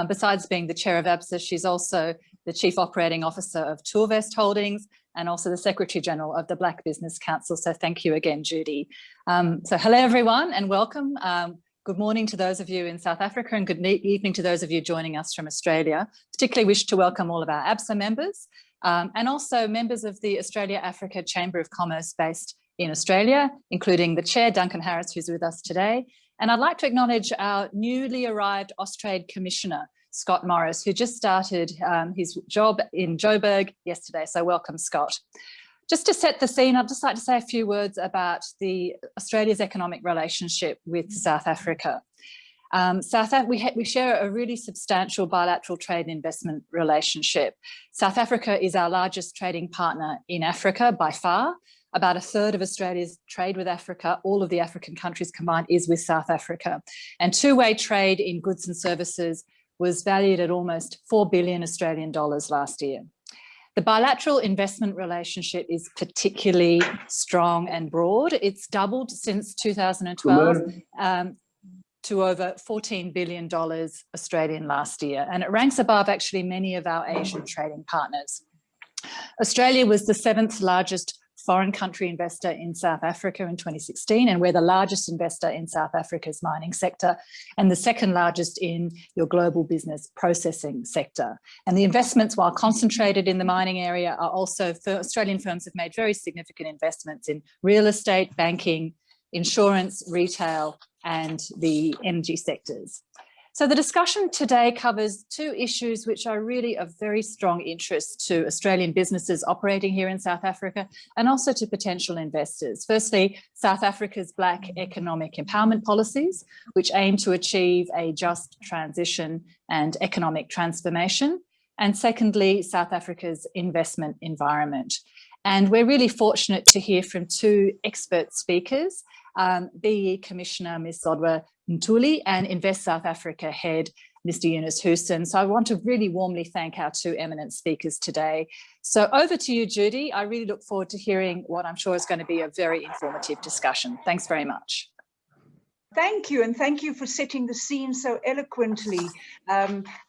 Besides being the chair of ABCSA, she's also the Chief Operating Officer of Tourvest Holdings and also the Secretary General of the Black Business Council. So thank you again, Judy. So hello, everyone, and welcome. Good morning to those of you in South Africa and good evening to those of you joining us from Australia. Particularly wish to welcome all of our ABCSA members and also members of the Australia-Africa Chamber of Commerce based in Australia, including the Chair, Duncan Harris, who's with us today. And I'd like to acknowledge our newly arrived Austrade Commissioner, Scott Morris, who just started his job in Joburg yesterday. So welcome, Scott. Just to set the scene, I'd just like to say a few words about Australia's economic relationship with South Africa. We share a really substantial bilateral trade and investment relationship. South Africa is our largest trading partner in Africa by far. About a third of Australia's trade with Africa, all of the African countries combined, is with South Africa. And two-way trade in goods and services was valued at almost 4 billion Australian dollars last year. The bilateral investment relationship is particularly strong and broad. It's doubled since 2012 to over $14 billion Australian last year. And it ranks above actually many of our Asian trading partners. Australia was the 7th largest foreign country investor in South Africa in 2016, and we're the largest investor in South Africa's mining sector and the 2nd largest in your global business processing sector. And the investments, while concentrated in the mining area, are also, Australian firms have made very significant investments in real estate, banking, insurance, retail, and the energy sectors. So the discussion today covers 2 issues which are really of very strong interest to Australian businesses operating here in South Africa and also to potential investors. Firstly, South Africa's Black economic empowerment policies, which aim to achieve a just transition and economic transformation. And secondly, South Africa's investment environment. And we're really fortunate to hear from 2 expert speakers, BEE Commissioner Ms. Zodwa Ntuli and Invest South Africa Head Mr. Yunus Houston. So I want to really warmly thank our 2 eminent speakers today. So over to you, Judy. I really look forward to hearing what I'm sure is going to be a very informative discussion. Thanks very much. Thank you, and thank you for setting the scene so eloquently.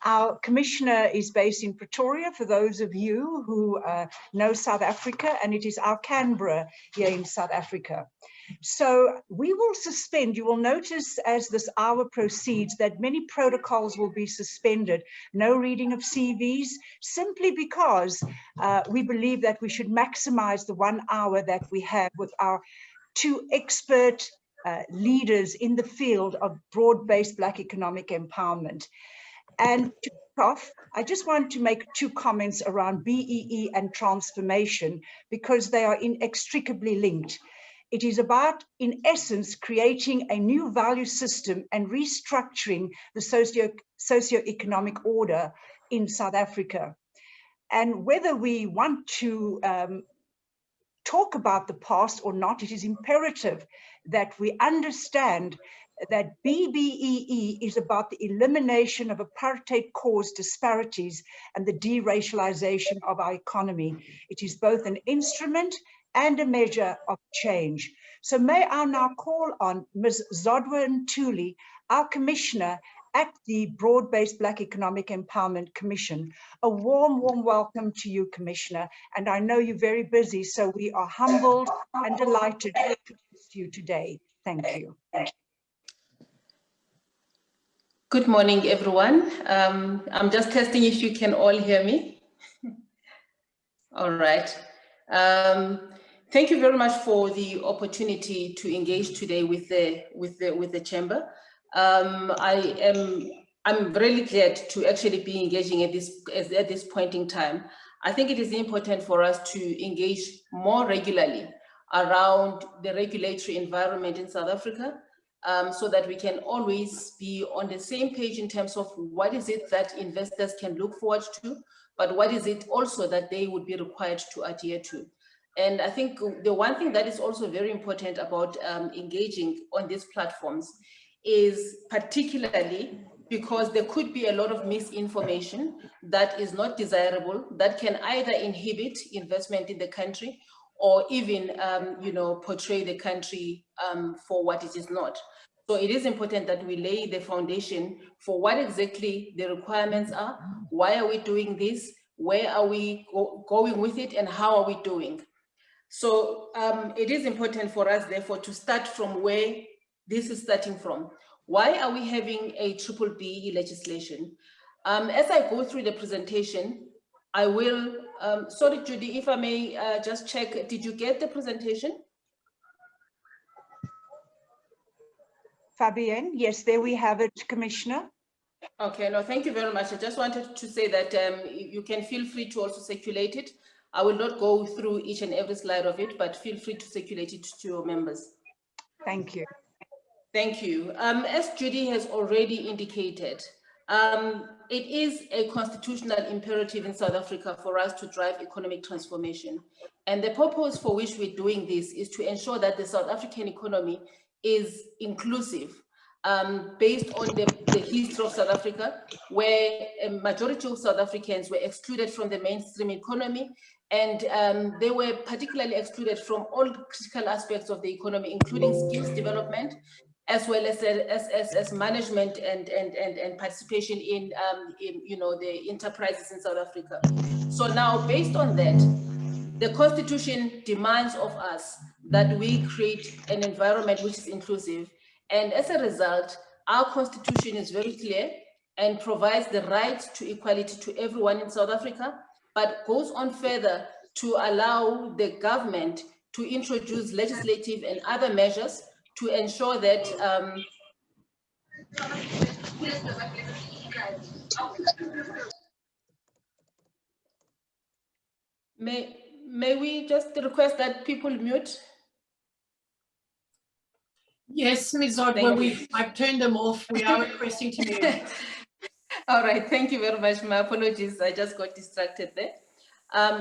Our commissioner is based in Pretoria, for those of you who know South Africa, and it is our Canberra here in South Africa. So we will suspend, you will notice as this hour proceeds that many protocols will be suspended. No reading of CVs, simply because we believe that we should maximize the 1 hour that we have with our 2 expert leaders in the field of broad-based Black economic empowerment. And to kick off, I just want to make 2 comments around BEE and transformation, because they are inextricably linked. It is about, in essence, creating a new value system and restructuring the socio-economic order in South Africa. And whether we want to talk about the past or not, it is imperative that we understand that B-BBEE is about the elimination of apartheid-caused disparities and the deracialization of our economy. It is both an instrument and a measure of change. So may I now call on Ms. Zodwa Ntuli, our Commissioner at the Broad-Based Black Economic Empowerment Commission. A warm, warm welcome to you, Commissioner. And I know you're very busy, so we are humbled and delighted to introduce you today. Thank you. Good morning, everyone. I'm just testing if you can all hear me. All right. Thank you very much for the opportunity to engage today with the chamber. I'm really glad to actually be engaging at this point in time. I think it is important for us to engage more regularly around the regulatory environment in South Africa, so that we can always be on the same page in terms of what is it that investors can look forward to, but what is it also that they would be required to adhere to. And I think the one thing that is also very important about engaging on these platforms is particularly because there could be a lot of misinformation that is not desirable, that can either inhibit investment in the country or even, portray the country for what it is not. So it is important that we lay the foundation for what exactly the requirements are, why are we doing this, where are we going with it, and how are we doing. So it is important for us, therefore, to start from where this is starting from. Why are we having a B-BBEE legislation? As I go through the presentation, I will, sorry, Judy, if I may just check, did you get the presentation? Fabienne, yes, there we have it, Commissioner. Okay, no, thank you very much. I just wanted to say that you can feel free to also circulate it. I will not go through each and every slide of it, but feel free to circulate it to your members. Thank you. Thank you. As Judy has already indicated, it is a constitutional imperative in South Africa for us to drive economic transformation. And the purpose for which we're doing this is to ensure that the South African economy is inclusive, based on the history of South Africa, where a majority of South Africans were excluded from the mainstream economy, and they were particularly excluded from all critical aspects of the economy, including skills development, as well as management and participation in you know, the enterprises in South Africa. So now, based on that, the Constitution demands of us that we create an environment which is inclusive. And as a result, our Constitution is very clear and provides the right to equality to everyone in South Africa, but goes on further to allow the government to introduce legislative and other measures to ensure that may we just request that people mute? Yes, Ms. Odwa, I've turned them off. We are requesting to mute. All right, thank you very much. My apologies, I just got distracted there.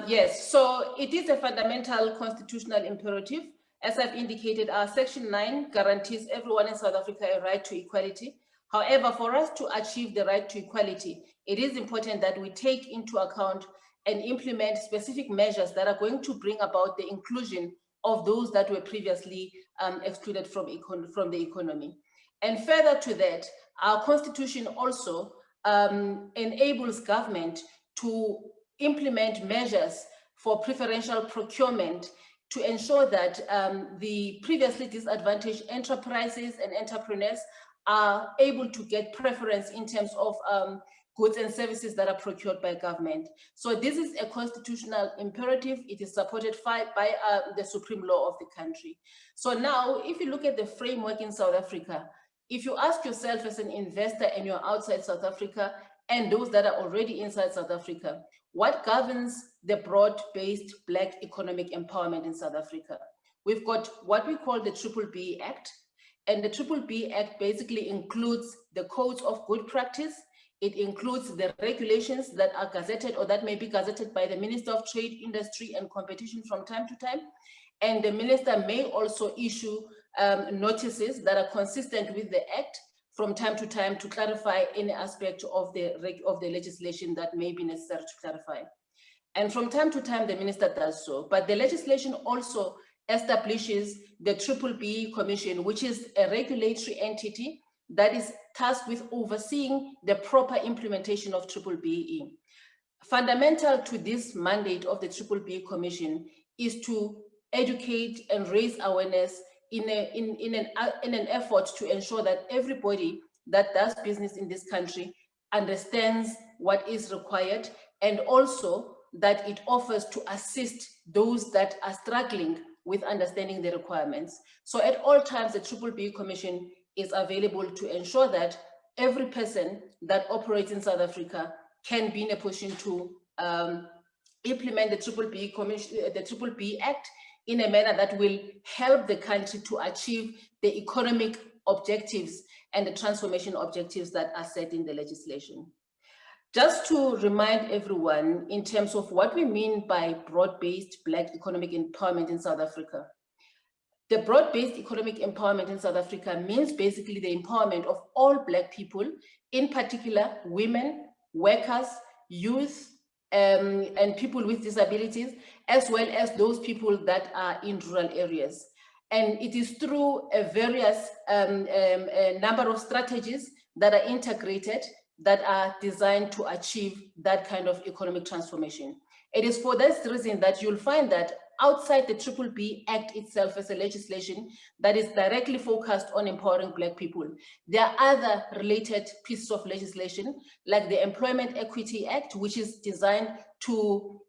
Yes, so it is a fundamental constitutional imperative. As I've indicated, our Section 9 guarantees everyone in South Africa a right to equality. However, for us to achieve the right to equality, it is important that we take into account and implement specific measures that are going to bring about the inclusion of those that were previously excluded from the economy. And further to that, our Constitution also enables government to implement measures for preferential procurement to ensure that the previously disadvantaged enterprises and entrepreneurs are able to get preference in terms of goods and services that are procured by government. So this is a constitutional imperative. It is supported by the supreme law of the country. So now, if you look at the framework in South Africa, if you ask yourself as an investor and you're outside South Africa and those that are already inside South Africa, what governs the broad-based Black economic empowerment in South Africa? We've got what we call the B-BBEE Act, and the B-BBEE Act basically includes the codes of good practice. It includes the regulations that are gazetted or that may be gazetted by the Minister of Trade, Industry and Competition from time to time. And the minister may also issue notices that are consistent with the Act from time to time to clarify any aspect of the legislation that may be necessary to clarify. And from time to time, the minister does so. But the legislation also establishes the B-BBEE Commission, which is a regulatory entity that is tasked with overseeing the proper implementation of B-BBEE. Fundamental to this mandate of the B-BBEE Commission is to educate and raise awareness in an effort to ensure that everybody that does business in this country understands what is required, and also that it offers to assist those that are struggling with understanding the requirements. So at all times, the B-BBEE Commission is available to ensure that every person that operates in South Africa can be in a position to implement the B-BBEE Commission, the B-BBEE Act, in a manner that will help the country to achieve the economic objectives and the transformation objectives that are set in the legislation. Just to remind everyone in terms of what we mean by broad-based Black economic empowerment in South Africa. The broad-based economic empowerment in South Africa means basically the empowerment of all Black people, in particular women, workers, youth, and people with disabilities, as well as those people that are in rural areas. And it is through a various a number of strategies that are integrated that are designed to achieve that kind of economic transformation. It is for this reason that you'll find that outside the B-BBEE Act itself as a legislation that is directly focused on empowering Black people, there are other related pieces of legislation like the Employment Equity Act, which is designed to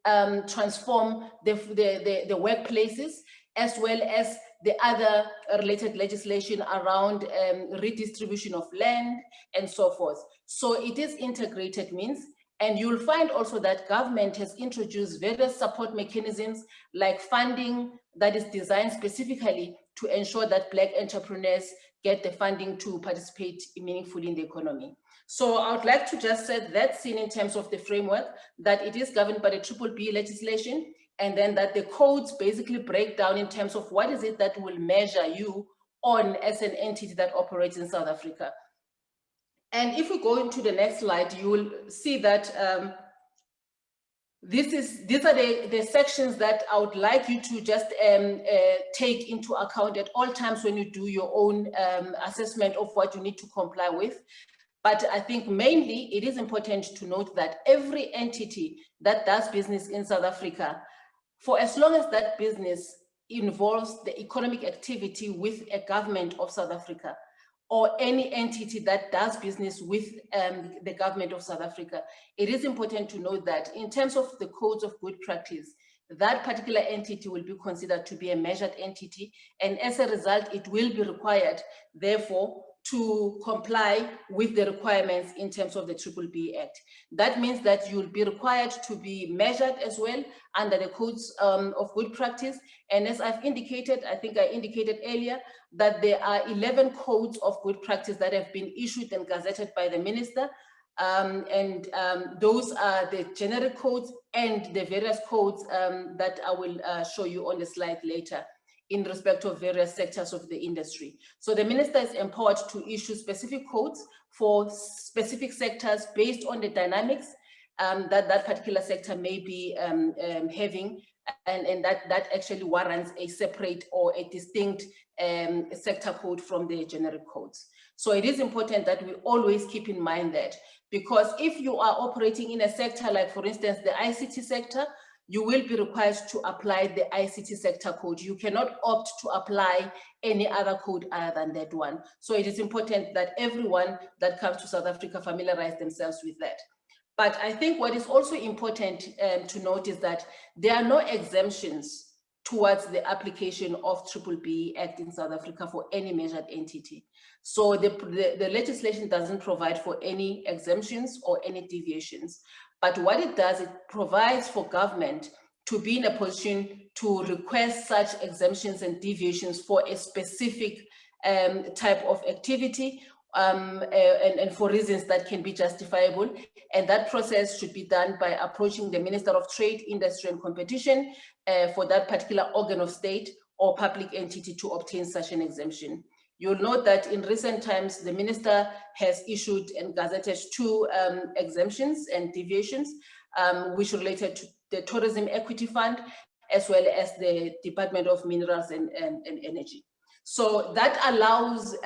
transform the workplaces, as well as the other related legislation around redistribution of land and so forth. So it is integrated means, and you'll find also that government has introduced various support mechanisms like funding that is designed specifically to ensure that Black entrepreneurs get the funding to participate meaningfully in the economy. So I would like to just set that scene in terms of the framework, that it is governed by the B-BBEE legislation, and then that the codes basically break down in terms of what is it that will measure you on as an entity that operates in South Africa. And if we go into the next slide, you will see that these are the sections that I would like you to just take into account at all times when you do your own assessment of what you need to comply with. But I think mainly it is important to note that every entity that does business in South Africa, for as long as that business involves the economic activity with a government of South Africa, or any entity that does business with the government of South Africa, it is important to note that in terms of the codes of good practice, that particular entity will be considered to be a measured entity, and as a result, it will be required, therefore, to comply with the requirements in terms of the B-BBEE Act. That means that you'll be required to be measured as well under the codes of good practice. And as I've indicated, I think I indicated earlier, that there are 11 codes of good practice that have been issued and gazetted by the minister. Those are the generic codes and the various codes that I will show you on the slide later in respect of various sectors of the industry. So the minister is empowered to issue specific codes for specific sectors based on the dynamics that particular sector may be having, and that actually warrants a separate or a distinct sector code from the generic codes. So it is important that we always keep in mind that, because if you are operating in a sector like, for instance, the ICT sector, you will be required to apply the ICT sector code. You cannot opt to apply any other code other than that one. So it is important that everyone that comes to South Africa familiarize themselves with that. But I think what is also important to note is that there are no exemptions towards the application of B-BBEE Act in South Africa for any measured entity. So the legislation doesn't provide for any exemptions or any deviations. But what it does, it provides for government to be in a position to request such exemptions and deviations for a specific type of activity and for reasons that can be justifiable. And that process should be done by approaching the Minister of Trade, Industry and Competition for that particular organ of state or public entity to obtain such an exemption. You'll note that in recent times, the minister has issued and gazetted 2 exemptions and deviations, which related to the Tourism Equity Fund, as well as the Department of Minerals and Energy. So that allows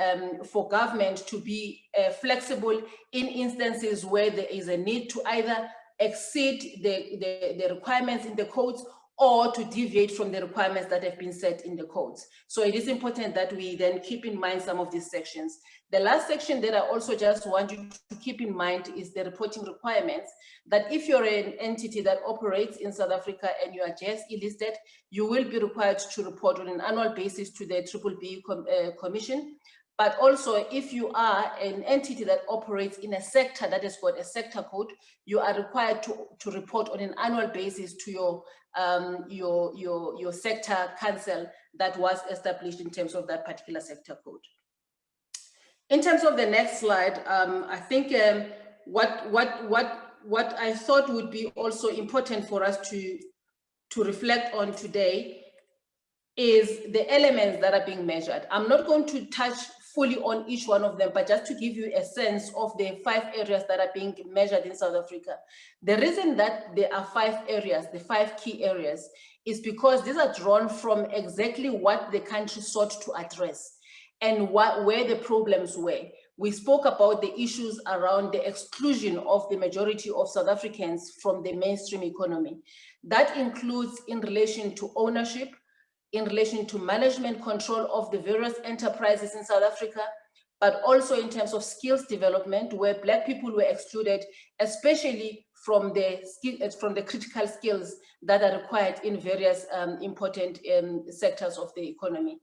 for government to be flexible in instances where there is a need to either exceed the requirements in the codes or to deviate from the requirements that have been set in the codes. So it is important that we then keep in mind some of these sections. The last section that I also just want you to keep in mind is the reporting requirements, that if you're an entity that operates in South Africa and you are JSE listed, you will be required to report on an annual basis to the B-BBEE Commission. But also, if you are an entity that operates in a sector that has got a sector code, you are required to report on an annual basis to your sector council that was established in terms of that particular sector code. In terms of the next slide, I think what I thought would be also important for us to reflect on today is the elements that are being measured. I'm not going to touch fully on each one of them, but just to give you a sense of the 5 areas that are being measured in South Africa. The reason that there are 5 areas, the 5 key areas, is because these are drawn from exactly what the country sought to address and where the problems were. We spoke about the issues around the exclusion of the majority of South Africans from the mainstream economy. That includes in relation to ownership, in relation to management control of the various enterprises in South Africa, but also in terms of skills development, where Black people were excluded, especially from the critical skills that are required in various important sectors of the economy,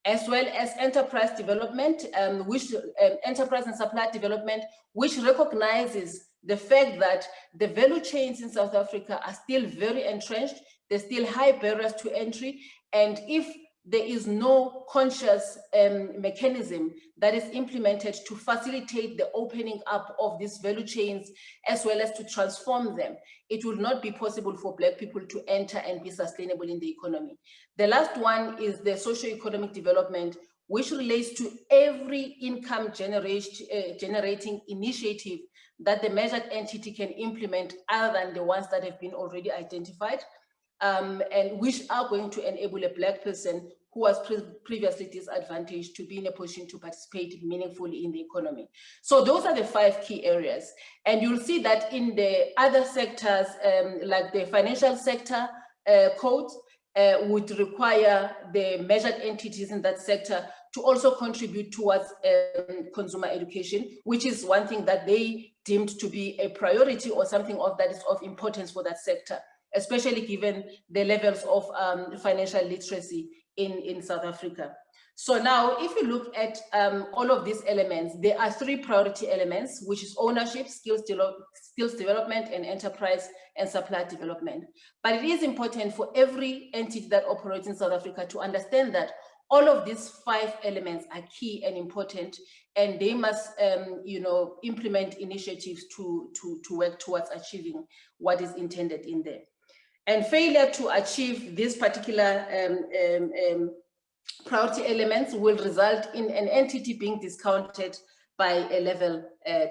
as well as enterprise development, enterprise and supply development, which recognizes the fact that the value chains in South Africa are still very entrenched. There's still high barriers to entry, and if there is no conscious mechanism that is implemented to facilitate the opening up of these value chains, as well as to transform them, it will not be possible for Black people to enter and be sustainable in the economy. The last one is the socio-economic development, which relates to every income generating initiative that the measured entity can implement other than the ones that have been already identified, and which are going to enable a Black person who was previously disadvantaged to be in a position to participate meaningfully in the economy. So those are the 5 key areas. And you'll see that in the other sectors, like the financial sector code, would require the measured entities in that sector to also contribute towards consumer education, which is one thing that they deemed to be a priority or something that is of importance for that sector, especially given the levels of financial literacy in South Africa. So now, if you look at all of these elements, there are 3 priority elements, which is ownership, skills development, and enterprise and supply development. But it is important for every entity that operates in South Africa to understand that all of these 5 elements are key and important, and they must implement initiatives to work towards achieving what is intended in there. And failure to achieve these particular priority elements will result in an entity being discounted by a level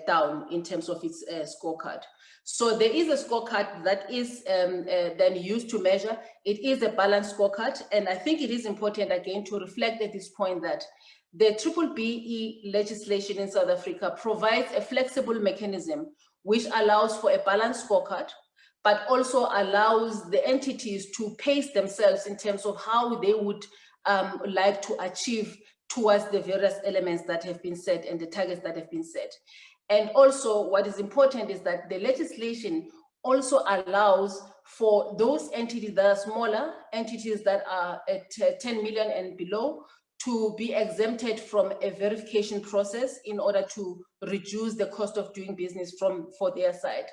down in terms of its scorecard. So there is a scorecard that is then used to measure. It is a balanced scorecard, and I think it is important again to reflect at this point that the B-BBEE legislation in South Africa provides a flexible mechanism which allows for a balanced scorecard, but also allows the entities to pace themselves in terms of how they would like to achieve towards the various elements that have been set and the targets that have been set. And also what is important is that the legislation also allows for those entities that are smaller, entities that are at 10 million and below, to be exempted from a verification process in order to reduce the cost of doing business for their side.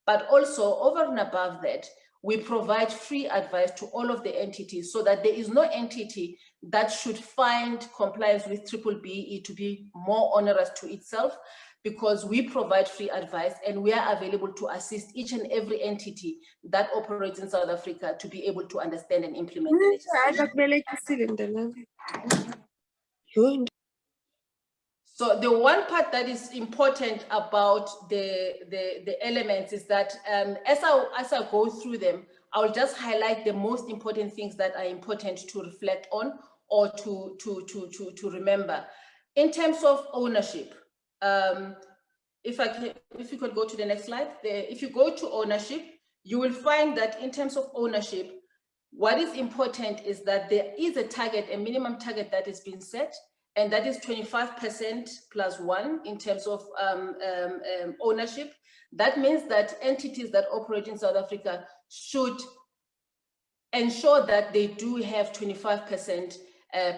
But also over and above that, we provide free advice to all of the entities so that there is no entity that should find compliance with B-BBEE to be more onerous to itself, because we provide free advice and we are available to assist each and every entity that operates in South Africa to be able to understand and implement the legislation. So the one part that is important about the elements is that as I go through them, I'll just highlight the most important things that are important to reflect on or to remember. In terms of ownership, if you could go to the next slide, if you go to ownership, you will find that in terms of ownership, what is important is that there is a target, a minimum target that has been set, and that is 25% plus 1 in terms of ownership. That means that entities that operate in South Africa should ensure that they do have 25%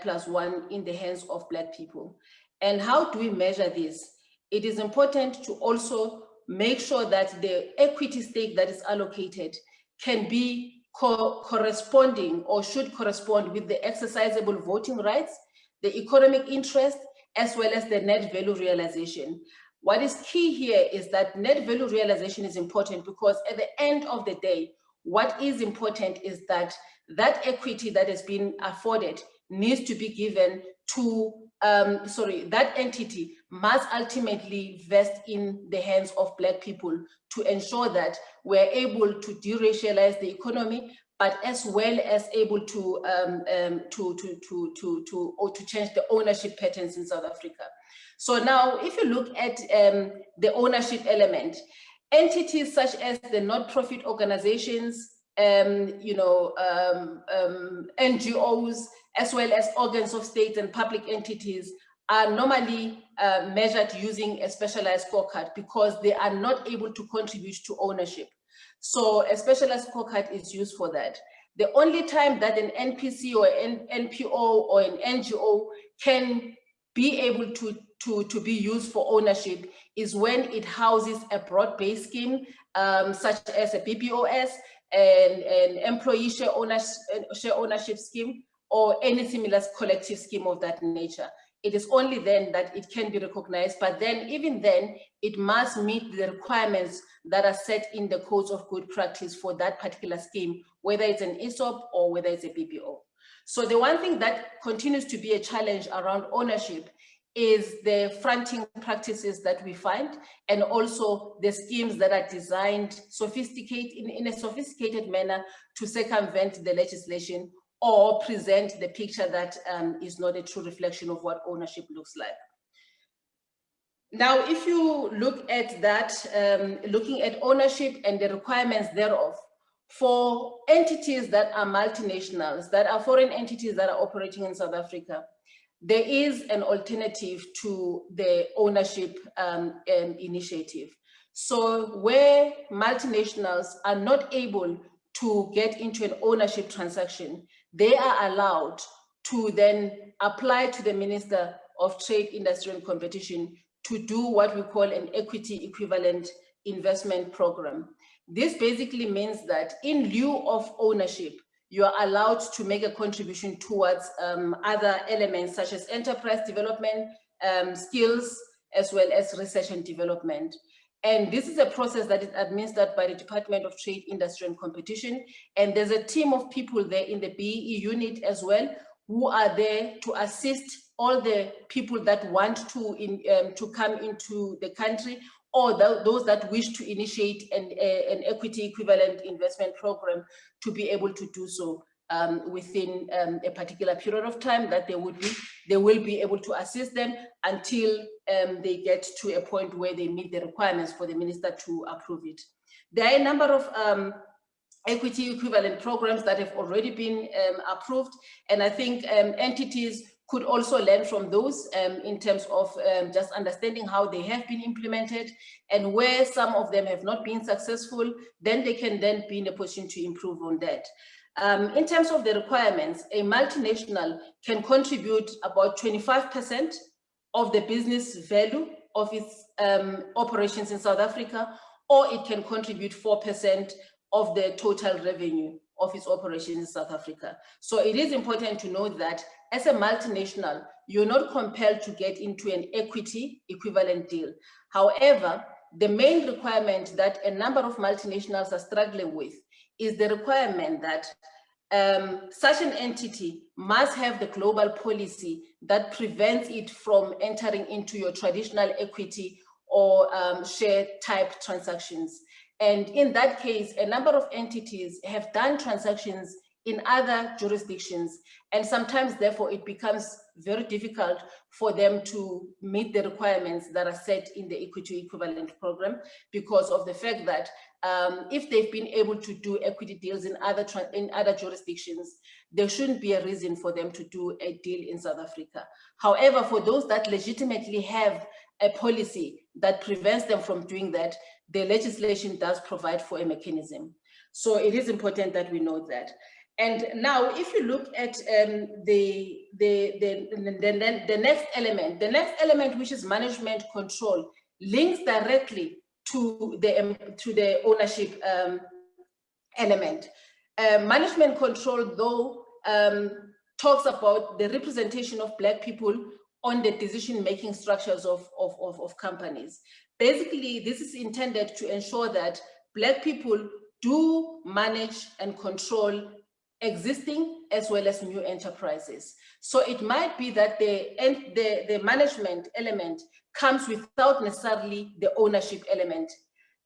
plus 1 in the hands of Black people. And how do we measure this? It is important to also make sure that the equity stake that is allocated can be corresponding or should correspond with the exercisable voting rights, the economic interest, as well as the net value realization. What is key here is that net value realization is important because at the end of the day, what is important is that that equity that has been afforded needs to be given to, that entity must ultimately vest in the hands of Black people to ensure that we're able to deracialize the economy, but as well as able to change the ownership patterns in South Africa. So now, if you look at the ownership element, entities such as the not-profit organizations, NGOs, as well as organs of state and public entities are normally measured using a specialized scorecard because they are not able to contribute to ownership. So a specialized scorecard is used for that. The only time that an NPC or an NPO or an NGO can be able to be used for ownership is when it houses a broad-based scheme, such as a BBOS, an employee share ownership scheme, or any similar collective scheme of that nature. It is only then that it can be recognized, but then even then, it must meet the requirements that are set in the codes of good practice for that particular scheme, whether it's an ESOP or whether it's a BPO. So the one thing that continues to be a challenge around ownership is the fronting practices that we find, and also the schemes that are designed in a sophisticated manner to circumvent the legislation or present the picture that is not a true reflection of what ownership looks like. Now, if you look at that, looking at ownership and the requirements thereof, for entities that are multinationals, that are foreign entities that are operating in South Africa, there is an alternative to the ownership initiative. So where multinationals are not able to get into an ownership transaction, they are allowed to then apply to the Minister of Trade, Industry and Competition to do what we call an equity equivalent investment program. This basically means that in lieu of ownership, you are allowed to make a contribution towards other elements such as enterprise development, skills, as well as research and development. And this is a process that is administered by the Department of Trade, Industry and Competition. And there's a team of people there in the BEE unit as well, who are there to assist all the people that want to come into the country, or those that wish to initiate an equity equivalent investment program to be able to do so within a particular period of time that they will be able to assist them until they get to a point where they meet the requirements for the minister to approve it. There are a number of equity equivalent programs that have already been approved, and I think entities could also learn from those in terms of just understanding how they have been implemented, and where some of them have not been successful, then they can then be in a position to improve on that. In terms of the requirements, a multinational can contribute about 25% of the business value of its operations in South Africa, or it can contribute 4% of the total revenue of its operations in South Africa. So it is important to note that as a multinational, you're not compelled to get into an equity equivalent deal. However, the main requirement that a number of multinationals are struggling with is the requirement that such an entity must have the global policy that prevents it from entering into your traditional equity or share type transactions. And in that case, a number of entities have done transactions in other jurisdictions, and sometimes therefore it becomes very difficult for them to meet the requirements that are set in the equity equivalent program, because of the fact that if they've been able to do equity deals in other jurisdictions, there shouldn't be a reason for them to do a deal in South Africa. However, for those that legitimately have a policy that prevents them from doing that, the legislation does provide for a mechanism. So it is important that we know that. And now, if you look at the next element, which is management control, links directly to the ownership element. Management control, though, talks about the representation of Black people on the decision-making structures of companies. Basically, this is intended to ensure that Black people do manage and control existing as well as new enterprises. So it might be that the management element comes without necessarily the ownership element.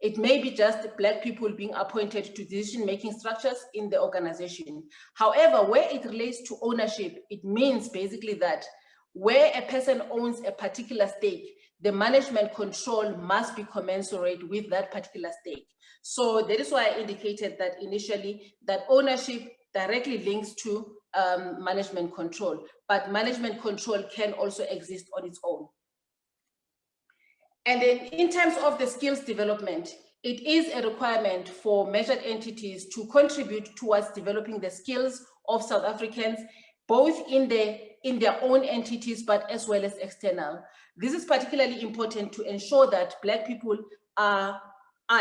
It may be just Black people being appointed to decision-making structures in the organization. However, where it relates to ownership, it means basically that where a person owns a particular stake, the management control must be commensurate with that particular stake. So that is why I indicated that initially that ownership directly links to management control, but management control can also exist on its own. And then in terms of the skills development, it is a requirement for measured entities to contribute towards developing the skills of South Africans, both in their own entities, but as well as external. This is particularly important to ensure that Black people are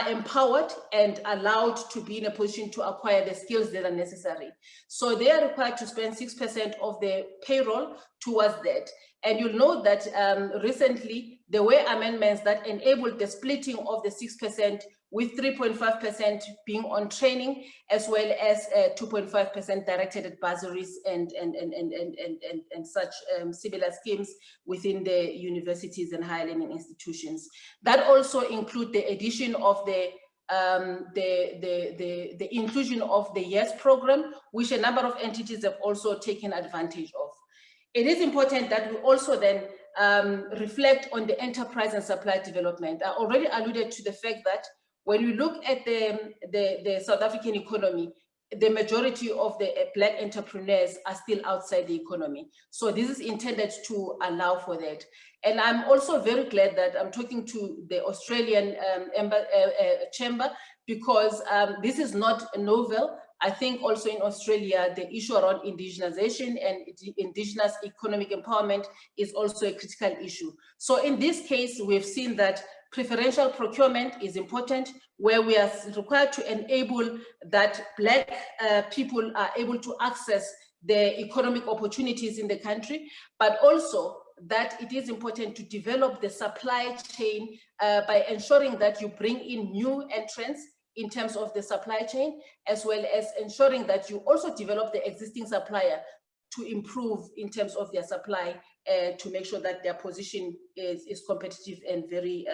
empowered and allowed to be in a position to acquire the skills that are necessary. So they are required to spend 6% of their payroll towards that. And you'll know that recently there were amendments that enabled the splitting of the 6%, with 3.5% being on training, as well as 2.5% directed at bursaries and such similar schemes within the universities and higher learning institutions. That also include the addition of the inclusion of the YES program, which a number of entities have also taken advantage of. It is important that we also then reflect on the enterprise and supply development. I already alluded to the fact that when you look at the South African economy, the majority of the Black entrepreneurs are still outside the economy. So this is intended to allow for that. And I'm also very glad that I'm talking to the Australian chamber, because this is not novel. I think also in Australia, the issue around indigenization and indigenous economic empowerment is also a critical issue. So in this case, we've seen that preferential procurement is important, where we are required to enable that Black people are able to access the economic opportunities in the country, but also that it is important to develop the supply chain by ensuring that you bring in new entrants in terms of the supply chain, as well as ensuring that you also develop the existing supplier to improve in terms of their supply, to make sure that their position is competitive and very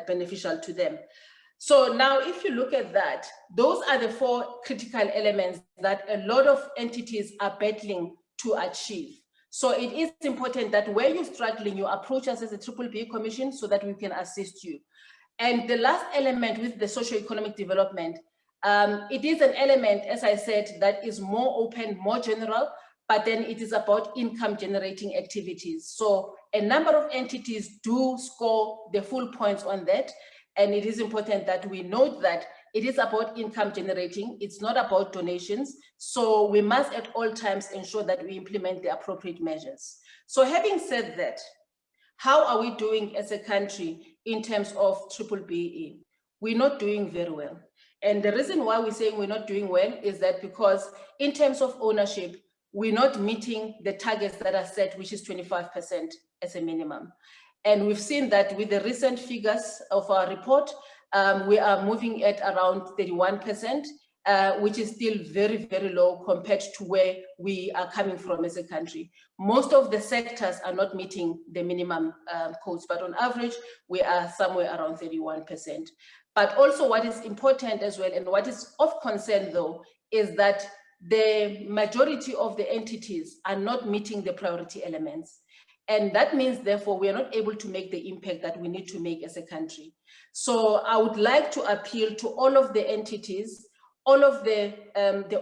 beneficial to them. So now if you look at that, those are the 4 critical elements that a lot of entities are battling to achieve. So it is important that where you're struggling, you approach us as a B-BBEE Commission so that we can assist you. And the last element with the socio-economic development, it is an element, as I said, that is more open, more general, but then it is about income generating activities. So a number of entities do score the full points on that. And it is important that we note that it is about income generating. It's not about donations. So we must at all times ensure that we implement the appropriate measures. So having said that, how are we doing as a country in terms of B-BBEE? We're not doing very well. And the reason why we're saying we're not doing well is that because in terms of ownership, we're not meeting the targets that are set, which is 25% as a minimum. And we've seen that with the recent figures of our report, we are moving at around 31%, which is still very, very low compared to where we are coming from as a country. Most of the sectors are not meeting the minimum codes, but on average, we are somewhere around 31%. But also what is important as well, and what is of concern though, is that the majority of the entities are not meeting the priority elements. And that means, therefore, we are not able to make the impact that we need to make as a country. So I would like to appeal to all of the entities, all of the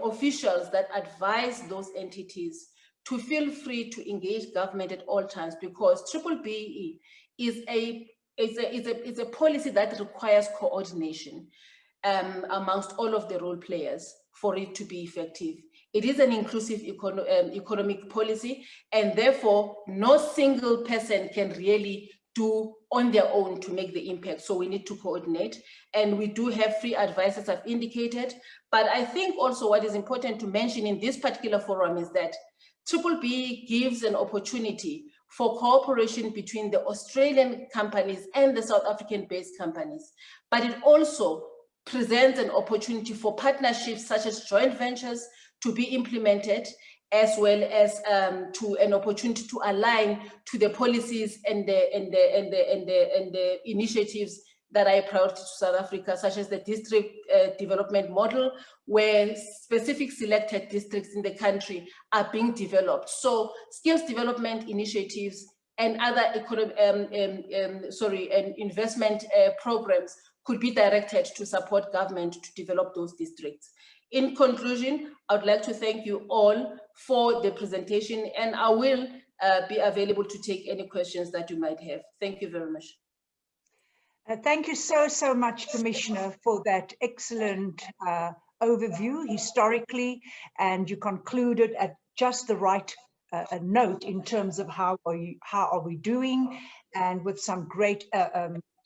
officials that advise those entities to feel free to engage government at all times, because B-BBEE is a policy that requires coordination amongst all of the role players for it to be effective. It is an inclusive economic policy, and therefore no single person can really do on their own to make the impact. So we need to coordinate, and we do have free advice, as I've indicated. But I think also what is important to mention in this particular forum is that B-BBEE gives an opportunity for cooperation between the Australian companies and the South African-based companies. But it also presents an opportunity for partnerships such as joint ventures to be implemented, as well as to an opportunity to align to the policies and the initiatives that are a priority to South Africa, such as the district development model, where specific selected districts in the country are being developed. So skills development initiatives and other investment programs could be directed to support government to develop those districts. In conclusion, I would like to thank you all for the presentation, and I will be available to take any questions that you might have. Thank you very much. Thank you so much, Commissioner, for that excellent overview historically, and you concluded at just the right note in terms of how are we doing, and with some great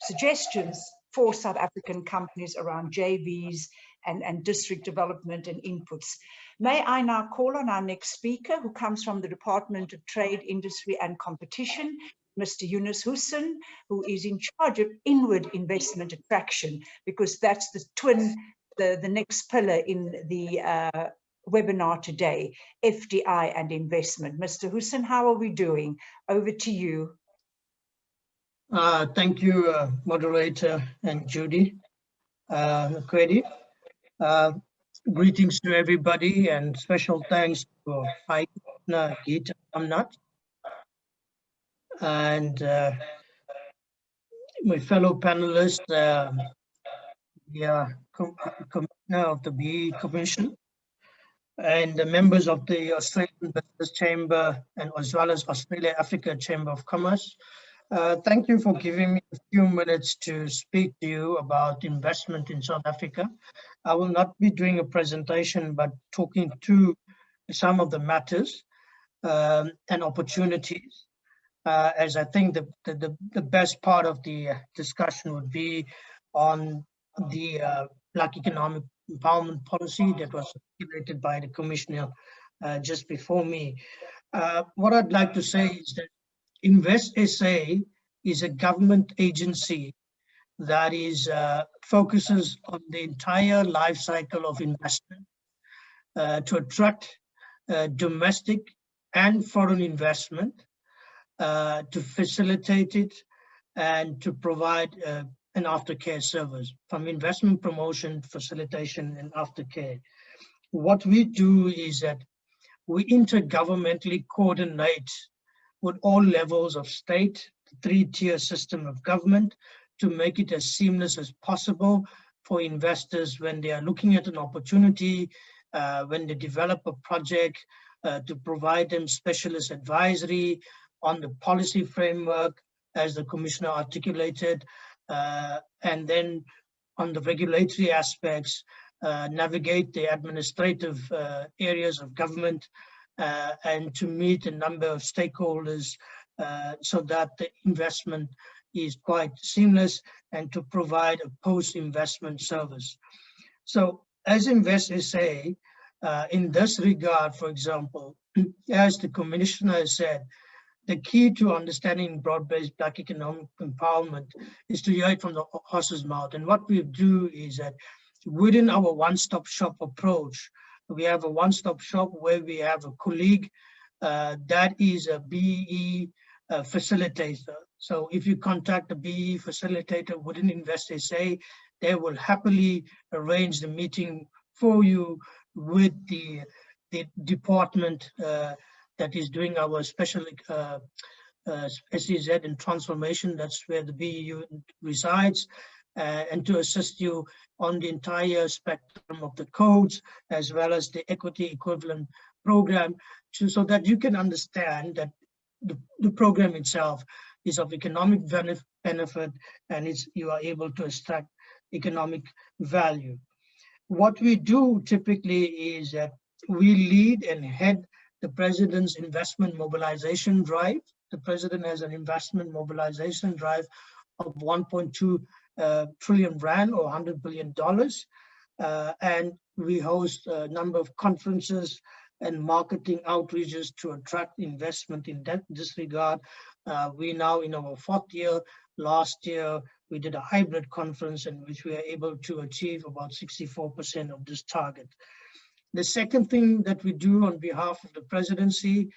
suggestions for South African companies around JVs and district development and inputs. May I now call on our next speaker, who comes from the Department of Trade, Industry and Competition, Mr. Yunus Hussein, who is in charge of inward investment attraction, because that's the next pillar in the webinar today, FDI and investment. Mr. Hussein, how are we doing? Over to you. Thank you, moderator and Judy. Kwedi. Greetings to everybody, and special thanks to Faina Geet Amnat and my fellow panelists, the Commissioner of the BEE Commission, and the members of the Australian Business Chamber, and as well as Australia-Africa Chamber of Commerce. Thank you for giving me a few minutes to speak to you about investment in South Africa. I will not be doing a presentation, but talking to some of the matters and opportunities, as I think the best part of the discussion would be on the Black Economic Empowerment Policy that was articulated by the Commissioner just before me. What I'd like to say is that Invest SA is a government agency that focuses on the entire life cycle of investment to attract domestic and foreign investment, to facilitate it, and to provide an aftercare service, from investment promotion, facilitation, and aftercare. What we do is that we intergovernmentally coordinate with all levels of state, the three-tier system of government, to make it as seamless as possible for investors when they are looking at an opportunity, when they develop a project, to provide them specialist advisory on the policy framework, as the Commissioner articulated, and then on the regulatory aspects, navigate the administrative areas of government, and to meet a number of stakeholders so that the investment is quite seamless, and to provide a post-investment service. So as Invest SA, in this regard, for example, as the Commissioner has said, the key to understanding broad-based Black economic empowerment is to hear it from the horse's mouth. And what we do is that within our one-stop shop approach, we have a one-stop shop where we have a colleague that is a BEE facilitator. So if you contact a BEE facilitator within Invest SA, they will happily arrange the meeting for you with the department that is doing our special SEZ and transformation. That's where the BEE unit resides, and to assist you on the entire spectrum of the codes, as well as the equity equivalent program, so that you can understand that the program itself is of economic benefit, and you are able to extract economic value. What we do typically is that we lead and head the President's investment mobilization drive. The President has an investment mobilization drive of 1.2 trillion rand, or $100 billion. And we host a number of conferences and marketing outreaches to attract investment in this regard. We now in our 4th year. Last year, we did a hybrid conference in which we were able to achieve about 64% of this target. The second thing that we do on behalf of the presidency,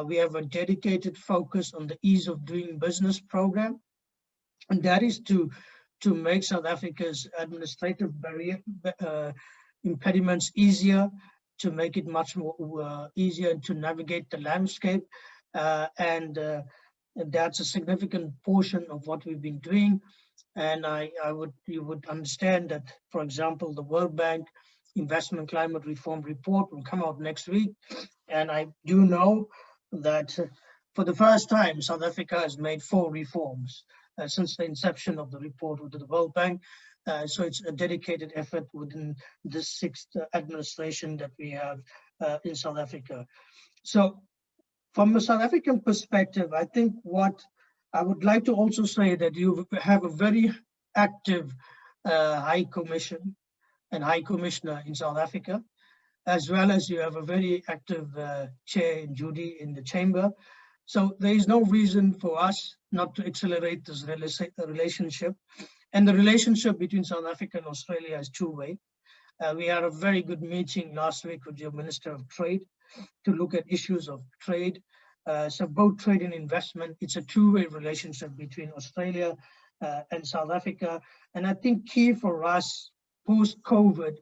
we have a dedicated focus on the ease of doing business program. And that is to to make South Africa's administrative impediments easier, to make it much more easier to navigate the landscape. And that's a significant portion of what we've been doing. And you would understand that, for example, the World Bank Investment Climate Reform Report will come out next week. And I do know that for the first time, South Africa has made 4 reforms since the inception of the report with the World Bank. So it's a dedicated effort within this 6th administration that we have in South Africa. So from a South African perspective, I think what I would like to also say that you have a very active High Commission and High Commissioner in South Africa, as well as you have a very active chair, Judy, in the chamber. So there is no reason for us not to accelerate this relationship. And the relationship between South Africa and Australia is two-way. We had a very good meeting last week with your Minister of Trade to look at issues of trade. So both trade and investment, it's a two-way relationship between Australia and South Africa. And I think key for us post-COVID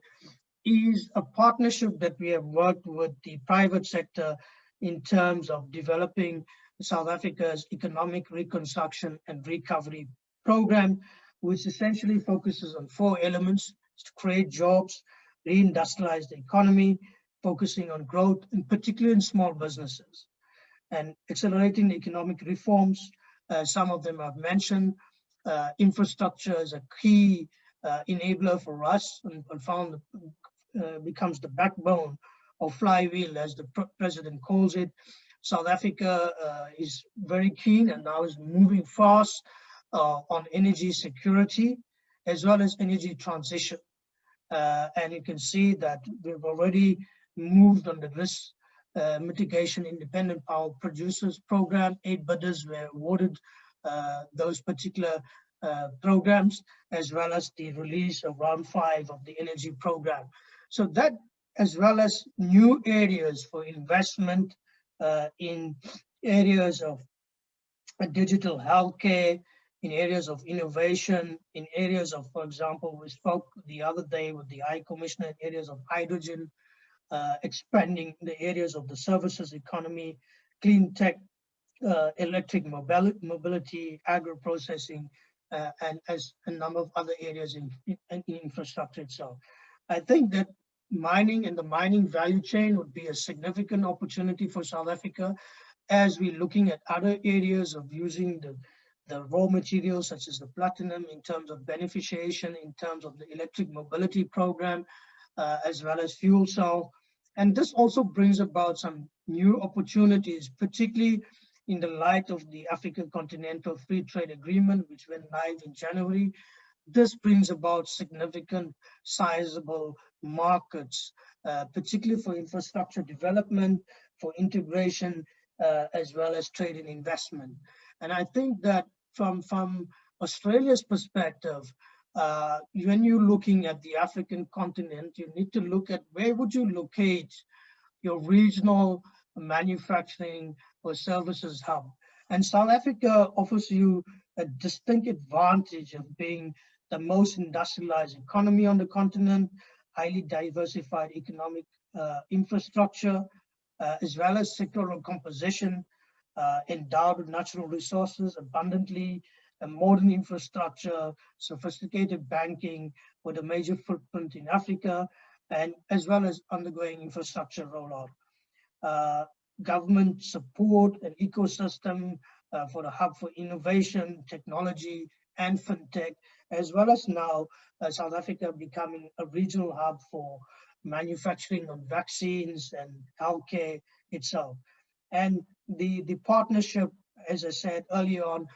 is a partnership that we have worked with the private sector in terms of developing South Africa's economic reconstruction and recovery program, which essentially focuses on 4 elements: to create jobs, reindustrialize the economy, focusing on growth, and particularly in small businesses, and accelerating the economic reforms. Some of them I've mentioned. Infrastructure is a key enabler for us, and found becomes the backbone of flywheel, as the president calls it. South Africa is very keen and now is moving fast on energy security as well as energy transition. And you can see that we've already moved on the risk mitigation independent power producers program. 8 bidders were awarded those particular programs, as well as the release of round 5 of the energy program. So that, as well as new areas for investment in areas of digital healthcare, in areas of innovation, in areas of, for example, we spoke the other day with the High Commissioner in areas of hydrogen, expanding the areas of the services economy, clean tech, electric mobility, agro-processing, and as a number of other areas in infrastructure itself. I think that mining and the mining value chain would be a significant opportunity for South Africa, as we're looking at other areas of using the raw materials such as the platinum in terms of beneficiation, in terms of the electric mobility program, as well as fuel cell. And this also brings about some new opportunities, particularly in the light of the African Continental Free Trade Agreement, which went live in January. This brings about significant, sizable markets, particularly for infrastructure development, for integration, as well as trade and investment. And I think that from Australia's perspective, when you're looking at the African continent, you need to look at where would you locate your regional manufacturing or services hub. And South Africa offers you a distinct advantage of being the most industrialized economy on the continent, highly diversified economic infrastructure, as well as sectoral composition, endowed with natural resources abundantly, a modern infrastructure, sophisticated banking with a major footprint in Africa, and as well as undergoing infrastructure rollout. Government support and ecosystem for the hub for innovation, technology, and fintech, as well as now South Africa becoming a regional hub for manufacturing of vaccines and healthcare itself. And the partnership, as I said earlier on,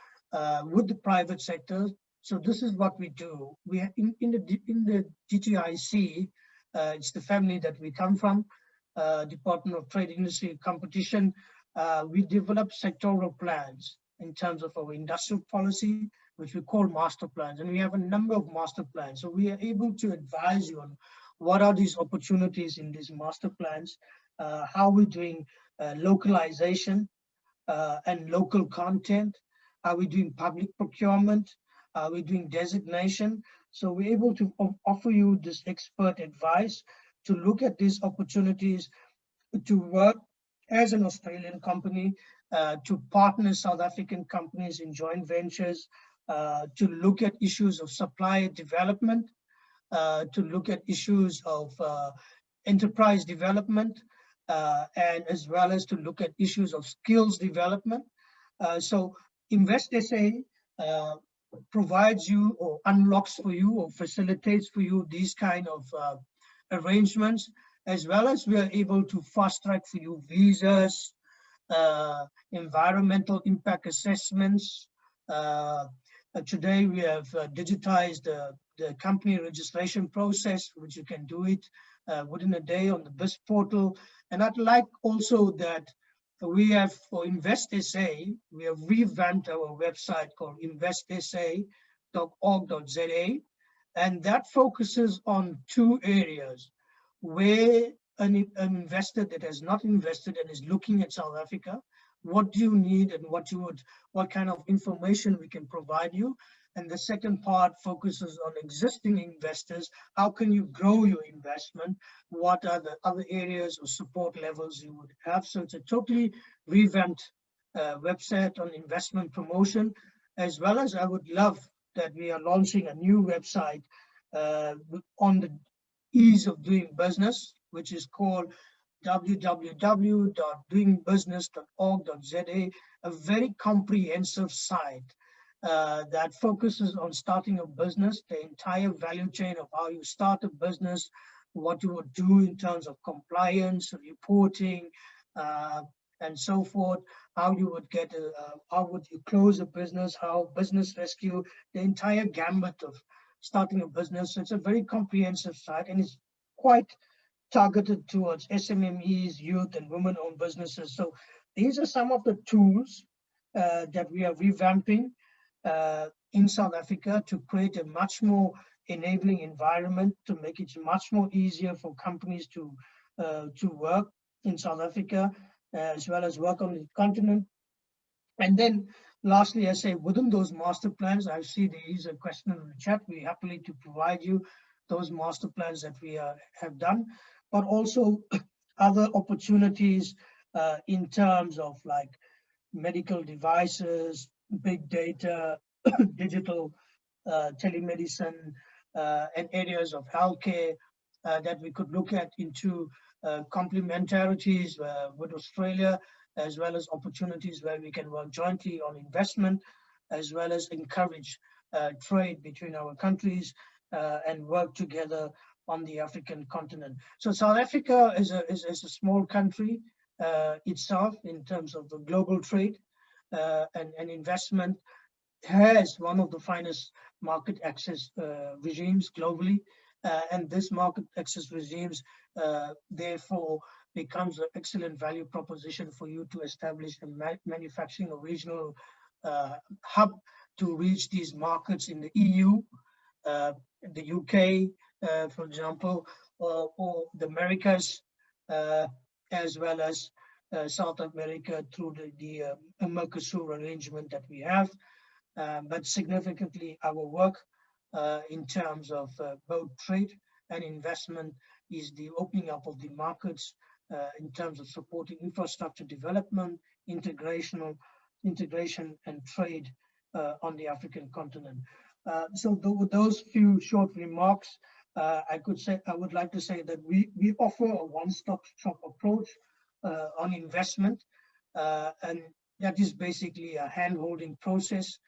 with the private sector. So this is what we do. We in the GTIC, it's the family that we come from, Department of Trade, Industry and Competition. We develop sectoral plans in terms of our industrial policy, which we call master plans. And we have a number of master plans. So we are able to advise you on what are these opportunities in these master plans, how we're doing localization and local content, how we're doing public procurement, We're doing designation. So we're able to offer you this expert advice to look at these opportunities to work as an Australian company, to partner South African companies in joint ventures, to look at issues of supply development, to look at issues of enterprise development, and as well as to look at issues of skills development. So Invest SA provides you or unlocks for you or facilitates for you these kind of arrangements, as well as we are able to fast track for you visas, environmental impact assessments. Today we have digitized the company registration process, which you can do it within a day on the BIS portal. And I'd like also that we have, for Invest SA, we have revamped our website called investsa.org.za, and that focuses on two areas where an investor that has not invested and is looking at South Africa, what do you need and what kind of information we can provide you. And the second part focuses on existing investors. How can you grow your investment? What are the other areas or support levels you would have? So it's a totally revamped website on investment promotion, as well as I would love that we are launching a new website on the ease of doing business, which is called www.doingbusiness.org.za, a very comprehensive site that focuses on starting a business, the entire value chain of how you start a business, what you would do in terms of compliance, reporting, and so forth, how you would how would you close a business, how business rescue, the entire gambit of starting a business. It's a very comprehensive site, and it's quite targeted towards SMMEs, youth, and women-owned businesses. So these are some of the tools that we are revamping in South Africa to create a much more enabling environment, to make it much more easier for companies to work in South Africa, as well as work on the continent. And then lastly, I say within those master plans, I see there is a question in the chat. We're happy to provide you those master plans that we have done, but also other opportunities in terms of like medical devices, big data, digital telemedicine, and areas of healthcare that we could look at into complementarities with Australia, as well as opportunities where we can work jointly on investment, as well as encourage trade between our countries and work together on the African continent. So South Africa is a small country itself in terms of the global trade and investment, has one of the finest market access regimes globally. And this market access regimes therefore becomes an excellent value proposition for you to establish a manufacturing or regional hub to reach these markets in the EU, the UK, for example, or the Americas, as well as South America through the Mercosur arrangement that we have. But significantly, our work in terms of both trade and investment is the opening up of the markets in terms of supporting infrastructure development, integration and trade on the African continent. So with those few short remarks, I would like to say that we offer a one-stop shop approach on investment, and that is basically a hand-holding process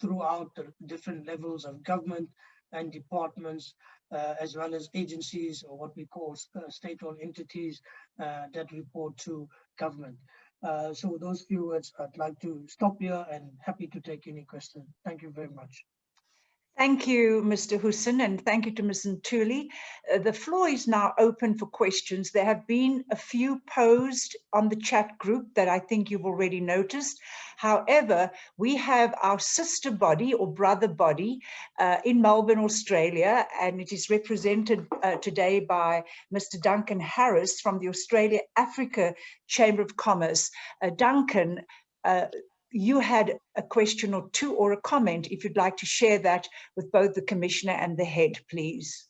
throughout the different levels of government and departments, as well as agencies, or what we call state-owned entities that report to government. So with those few words, I'd like to stop here and happy to take any questions. Thank you very much. Thank you, Mr. Hussein, and thank you to Ms. Ntuli. The floor is now open for questions. There have been a few posed on the chat group that I think you've already noticed. However, we have our sister body or brother body in Melbourne, Australia, and it is represented today by Mr. Duncan Harris from the Australia Africa Chamber of Commerce. Duncan, you had a question or two or a comment, if you'd like to share that with both the Commissioner and the head, please.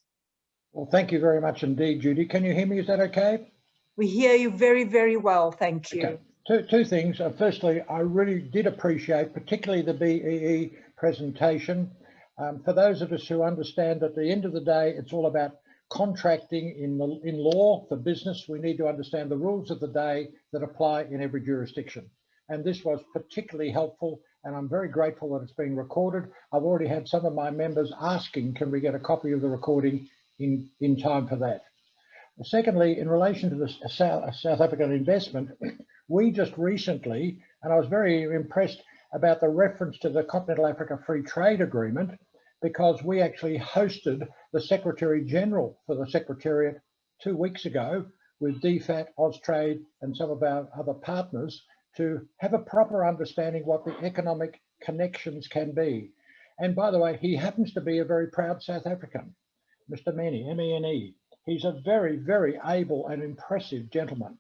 Well, thank you very much indeed, Judy. Can you hear me? Is that okay? We hear you very, very well. Thank you. Okay. Two things. Firstly, I really did appreciate, particularly the BEE presentation. For those of us who understand at the end of the day, it's all about contracting in law for business. We need to understand the rules of the day that apply in every jurisdiction. And this was particularly helpful, and I'm very grateful that it's being recorded. I've already had some of my members asking, can we get a copy of the recording in time for that? Secondly, in relation to the South African investment, we just recently, and I was very impressed about the reference to the Continental Africa Free Trade Agreement, because we actually hosted the Secretary General for the Secretariat 2 weeks ago with DFAT, Austrade, and some of our other partners to have a proper understanding what the economic connections can be. And by the way, he happens to be a very proud South African, Mr. Mene, M-E-N-E. He's a very, very able and impressive gentleman.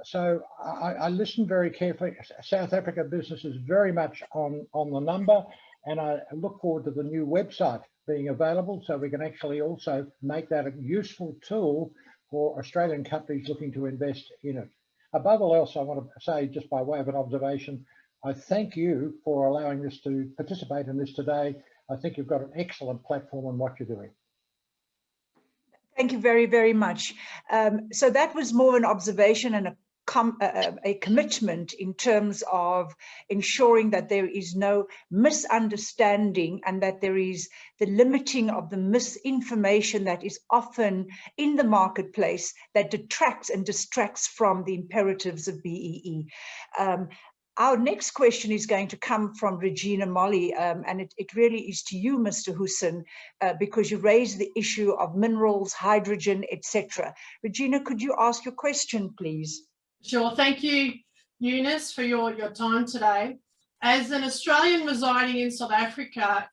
So I listened very carefully. South Africa business is very much on the number, and I look forward to the new website being available so we can actually also make that a useful tool for Australian companies looking to invest in it. Above all else, I want to say, just by way of an observation, I thank you for allowing us to participate in this today. I think you've got an excellent platform on what you're doing. Thank you very, very much. So that was more an observation and a commitment in terms of ensuring that there is no misunderstanding and that there is the limiting of the misinformation that is often in the marketplace that detracts and distracts from the imperatives of BEE. Our next question is going to come from Regina Molly, and it really is to you, Mr. Hussein, because you raised the issue of minerals, hydrogen, etc. Regina, could you ask your question, please? Sure. Thank you, Eunice, for your time today. As an Australian residing in South Africa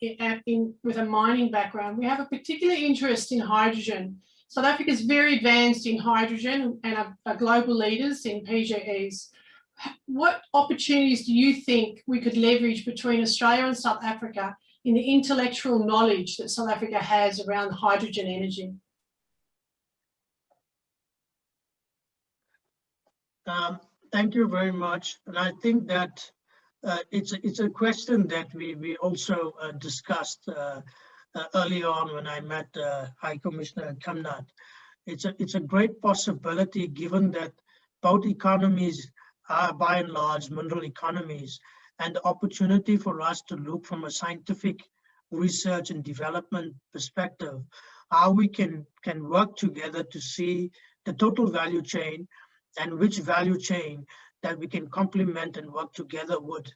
with a mining background, we have a particular interest in hydrogen. South Africa is very advanced in hydrogen and are global leaders in PGEs. What opportunities do you think we could leverage between Australia and South Africa in the intellectual knowledge that South Africa has around hydrogen energy? Thank you very much. And I think that it's a question that we also discussed early on when I met High Commissioner Kamnat. It's a great possibility, given that both economies are by and large mineral economies, and the opportunity for us to look from a scientific research and development perspective, how we can work together to see the total value chain and which value chain that we can complement and work together with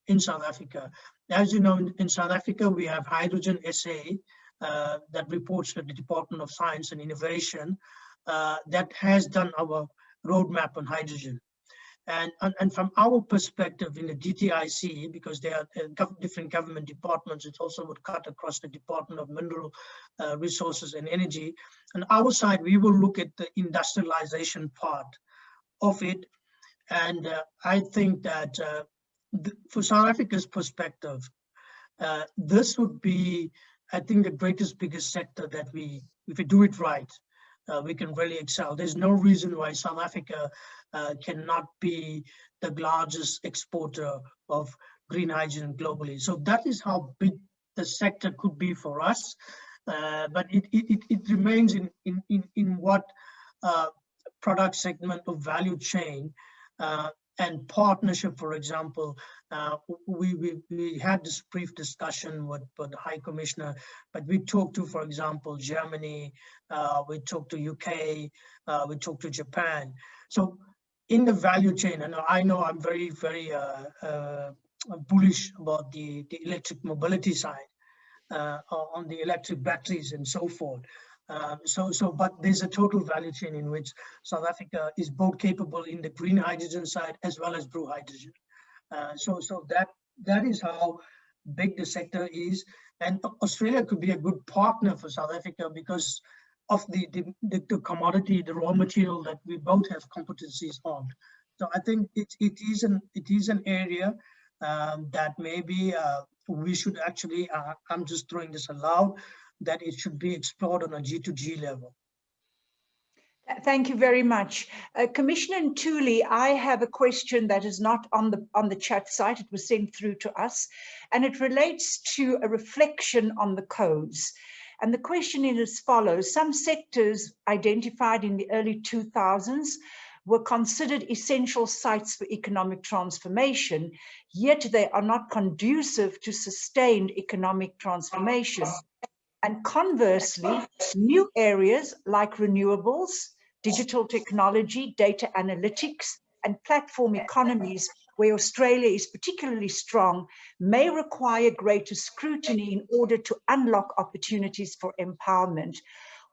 in South Africa. As you know, in South Africa, we have Hydrogen SA that reports to the Department of Science and Innovation that has done our roadmap on hydrogen. And from our perspective in the DTIC, because there are different government departments, it also would cut across the Department of Mineral Resources and Energy. On our side, we will look at the industrialization part of it. And I think that for South Africa's perspective, this would be, I think, the biggest sector that if we do it right, we can really excel. There's no reason why South Africa cannot be the largest exporter of green hydrogen globally. So that is how big the sector could be for us. But it remains in what product segment of value chain and partnership, for example. We had this brief discussion with the High Commissioner, but we talked to, for example, Germany, we talked to UK, we talked to Japan. So in the value chain, and I know I'm very, very bullish about the electric mobility side, on the electric batteries and so forth. But there's a total value chain in which South Africa is both capable in the green hydrogen side as well as blue hydrogen. So that is how big the sector is, and Australia could be a good partner for South Africa because of the commodity, the raw material that we both have competencies on. So I think it is an area that maybe we should actually, I'm just throwing this aloud, that it should be explored on a G2G level. Thank you very much. Commissioner Ntuli, I have a question that is not on the chat site. It was sent through to us, and it relates to a reflection on the codes. And the question is as follows. Some sectors identified in the early 2000s were considered essential sites for economic transformation, yet they are not conducive to sustained economic transformation. And conversely, new areas like renewables, digital technology, data analytics, and platform economies, where Australia is particularly strong, may require greater scrutiny in order to unlock opportunities for empowerment.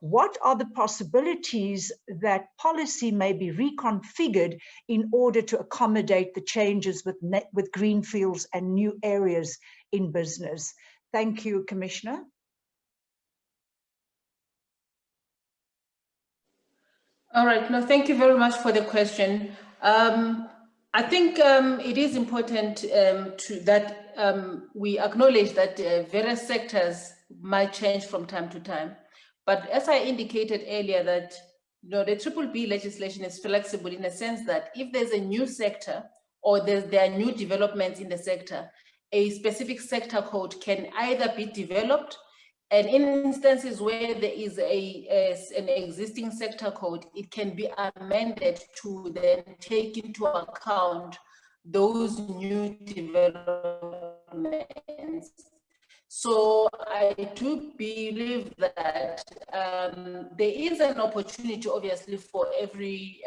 What are the possibilities that policy may be reconfigured in order to accommodate the changes with greenfields and new areas in business? Thank you, Commissioner. All right, no, thank you very much for the question. I think it is important that we acknowledge that various sectors might change from time to time. But as I indicated earlier, that the B-BBEE legislation is flexible in a sense that if there's a new sector or there are new developments in the sector, a specific sector code can either be developed, and in instances where there is an existing sector code, it can be amended to then take into account those new developments. So I do believe that there is an opportunity, obviously, for every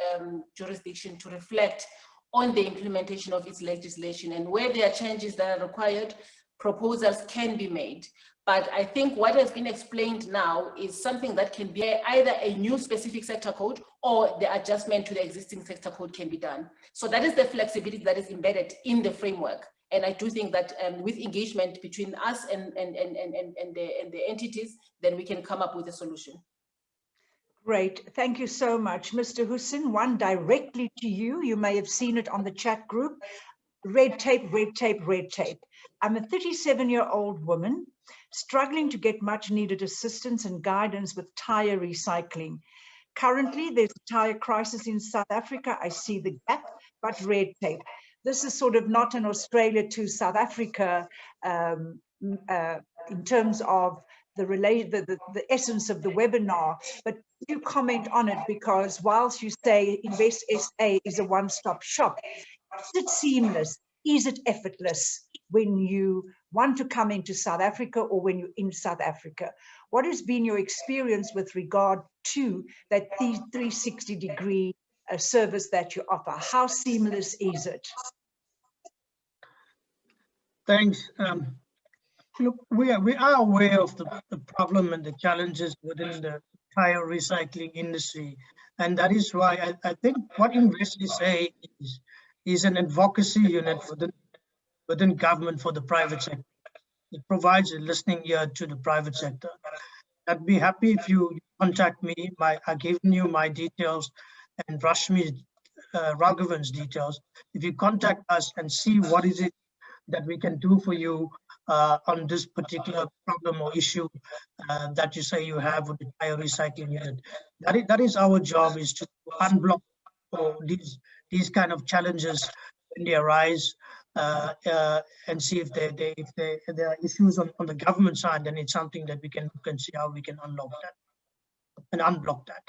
jurisdiction to reflect on the implementation of its legislation, and where there are changes that are required, proposals can be made. But I think what has been explained now is something that can be either a new specific sector code or the adjustment to the existing sector code can be done. So that is the flexibility that is embedded in the framework. And I do think that with engagement between us and the entities, then we can come up with a solution. Great, thank you so much. Mr. Hussein, one directly to you. You may have seen it on the chat group. Red tape, red tape, red tape. I'm a 37-year-old woman struggling to get much needed assistance and guidance with tire recycling. Currently, there's a tire crisis in South Africa. I see the gap, but red tape. This is sort of not an Australia to South Africa in terms of the essence of the webinar, but do comment on it, because whilst you say Invest SA is a one-stop shop, is it seamless? Is it effortless when you want to come into South Africa or when you're in South Africa? What has been your experience with regard to that 360-degree service that you offer? How seamless is it? Thanks. Look, we are aware of the problem and the challenges within the tire recycling industry. And that is why I think what Invest SA is an advocacy unit within government for the private sector. It provides a listening ear to the private sector. I'd be happy if you contact me. I've given you my details and Rashmi Raghavan's details. If you contact us and see what is it that we can do for you on this particular problem or issue that you say you have with the tire recycling unit. That is our job, is to unblock these kind of challenges when they arise and see if there are issues on the government side. Then it's something that we can see how we can unlock that and unblock that.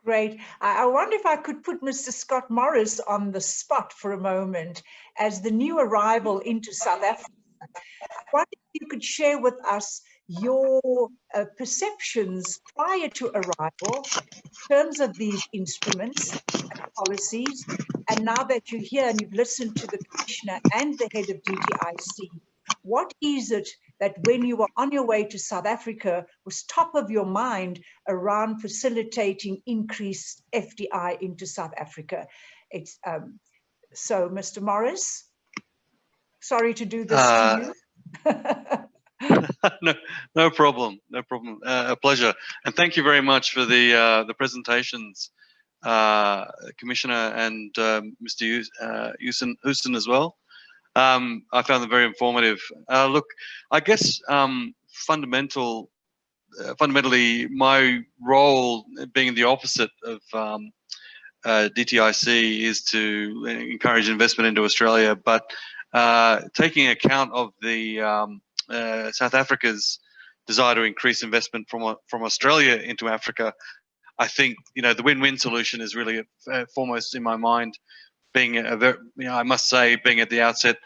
Great. I wonder if I could put Mr. Scott Morris on the spot for a moment as the new arrival into South Africa. I wonder if you could share with us your perceptions prior to arrival in terms of these instruments and policies. And now that you're here and you've listened to the Commissioner and the head of DTIC, what is it that when you were on your way to South Africa was top of your mind around facilitating increased FDI into South Africa? It's so, Mr. Morris, sorry to do this to you. No problem. A pleasure, and thank you very much for the presentations, Commissioner and Mr. Hussein as well. I found them very informative. Look, I guess fundamentally, my role being the opposite of DTIC is to encourage investment into Australia, but taking account of the South Africa's desire to increase investment from Australia into Africa, I think the win-win solution is really foremost in my mind. Being I must say, being at the outset,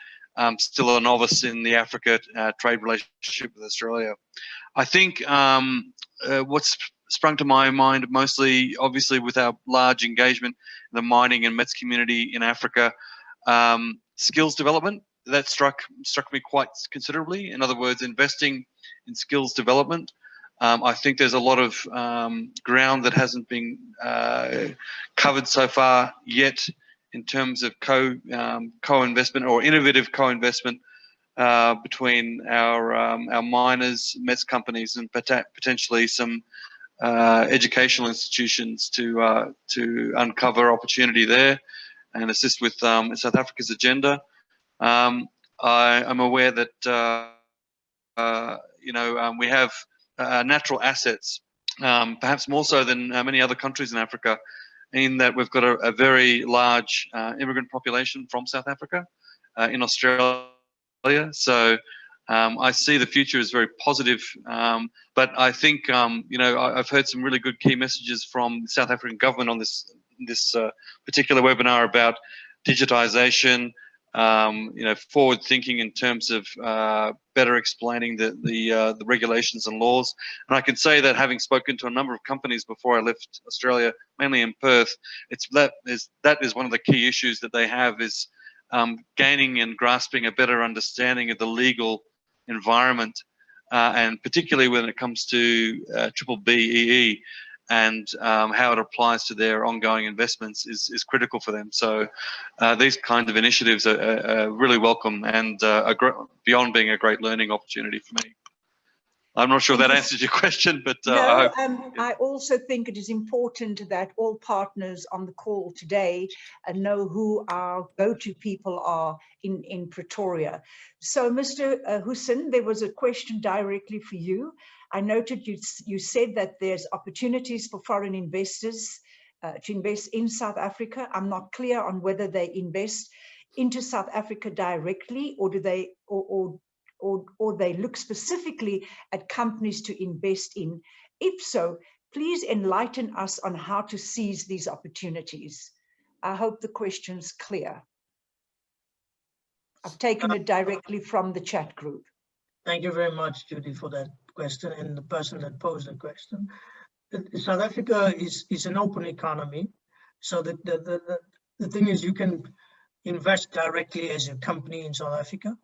still a novice in the Africa trade relationship with Australia. I think what's sprung to my mind mostly, obviously, with our large engagement in the mining and METS community in Africa, skills development, that struck me quite considerably. In other words, investing in skills development. I think there's a lot of ground that hasn't been covered so far yet in terms of co-investment or innovative co-investment between our miners, METS companies, and potentially some educational institutions to uncover opportunity there and assist with South Africa's agenda. I'm aware that we have natural assets, perhaps more so than many other countries in Africa, in that we've got a very large immigrant population from South Africa in Australia. So I see the future as very positive, but I think I've heard some really good key messages from the South African government on this particular webinar about digitisation, forward thinking in terms of better explaining the regulations and laws. And I can say that, having spoken to a number of companies before I left Australia, mainly in Perth, that is one of the key issues that they have, is gaining and grasping a better understanding of the legal environment, and particularly when it comes to B-BBEE and how it applies to their ongoing investments is critical for them. So these kinds of initiatives are really welcome and beyond being a great learning opportunity for me. I'm not sure that answers your question, but no, I also think it is important that all partners on the call today know who our go-to people are in Pretoria. So, Mr. Hussein, there was a question directly for you. I noted you said that there's opportunities for foreign investors to invest in South Africa. I'm not clear on whether they invest into South Africa directly, or do they or they look specifically at companies to invest in. If so, please enlighten us on how to seize these opportunities. I hope the question's clear. I've taken it directly from the chat group. Thank you very much, Judy, for that question, and the person that posed the question. South Africa is an open economy. So the thing is, you can invest directly as a company in South Africa.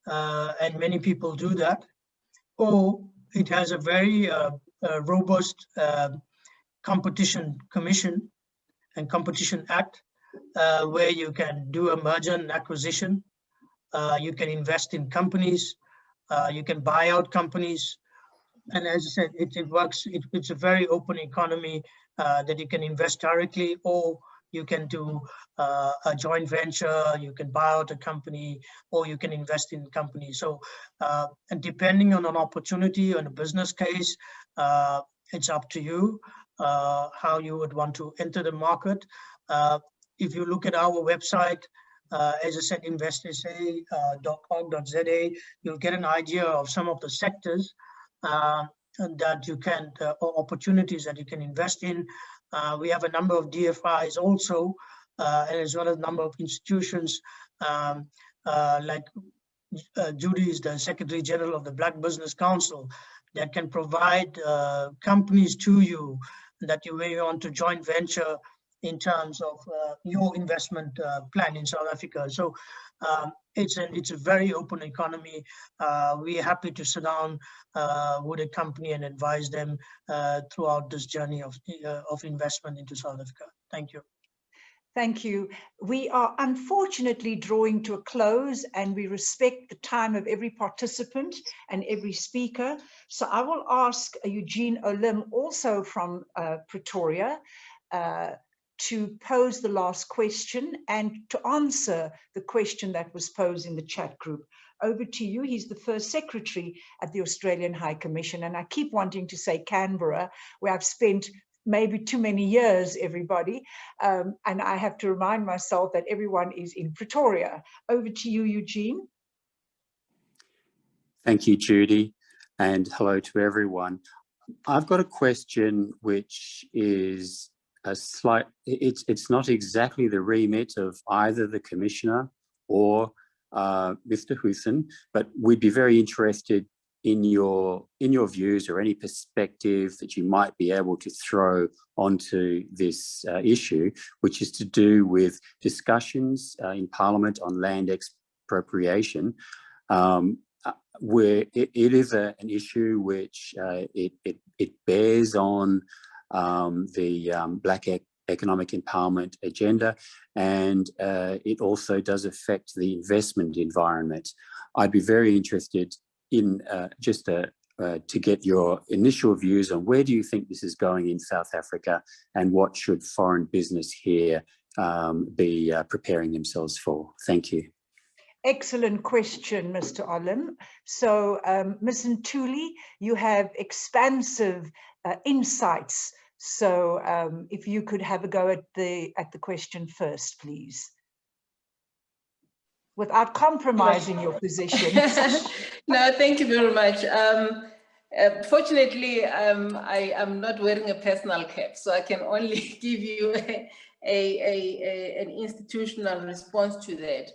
And many people do that, or it has a very robust competition commission and competition act, where you can do a merger and acquisition, you can invest in companies, you can buy out companies, and as I said, it works. It's a very open economy that you can invest directly, or you can do a joint venture, you can buy out a company, or you can invest in companies. So, and depending on an opportunity, on a business case, it's up to you how you would want to enter the market. If you look at our website, as I said, investsa.org.za, you'll get an idea of some of the sectors that you can, or opportunities that you can invest in. We have a number of DFIs also, as well as a number of institutions, like Judy is the Secretary General of the Black Business Council, that can provide companies to you that you may want to joint venture in terms of your investment plan in South Africa. So it's a very open economy. We're happy to sit down with a company and advise them throughout this journey of investment into South Africa. Thank you. Thank you. We are unfortunately drawing to a close, and we respect the time of every participant and every speaker. So I will ask Eugene Olim, also from Pretoria, to pose the last question and to answer the question that was posed in the chat group. Over to you. He's the first secretary at the Australian High Commission. And I keep wanting to say Canberra, where I've spent maybe too many years, everybody. And I have to remind myself that everyone is in Pretoria. Over to you, Eugene. Thank you, Judy, and hello to everyone. I've got a question which is a slight, it's not exactly the remit of either the Commissioner or Mr. Hussein, but we'd be very interested in your views or any perspective that you might be able to throw onto this issue, which is to do with discussions in Parliament on land expropriation, where it is an issue which it bears on the Black Economic Empowerment agenda, and it also does affect the investment environment. I'd be very interested in just to get your initial views on where do you think this is going in South Africa, and what should foreign business here be preparing themselves for? Thank you. Excellent question, Mr. Olim. So, Ms. Ntuli, you have expansive insights. So, if you could have a go at the question first, please, without compromising your position. No, thank you very much. Fortunately, I am not wearing a personal cap, so I can only give you an institutional response to that.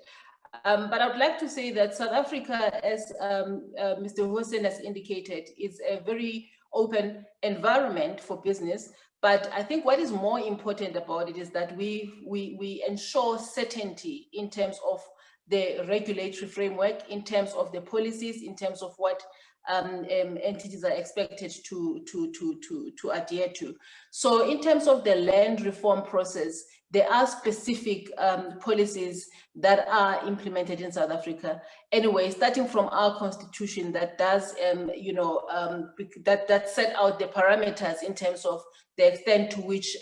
But I would like to say that South Africa, as Mr. Hussein has indicated, is a very open environment for business. But I think what is more important about it is that we ensure certainty in terms of the regulatory framework, in terms of the policies, in terms of what entities are expected to adhere to. So in terms of the land reform process, there are specific policies that are implemented in South Africa. Anyway, starting from our constitution that does, that set out the parameters in terms of the extent to which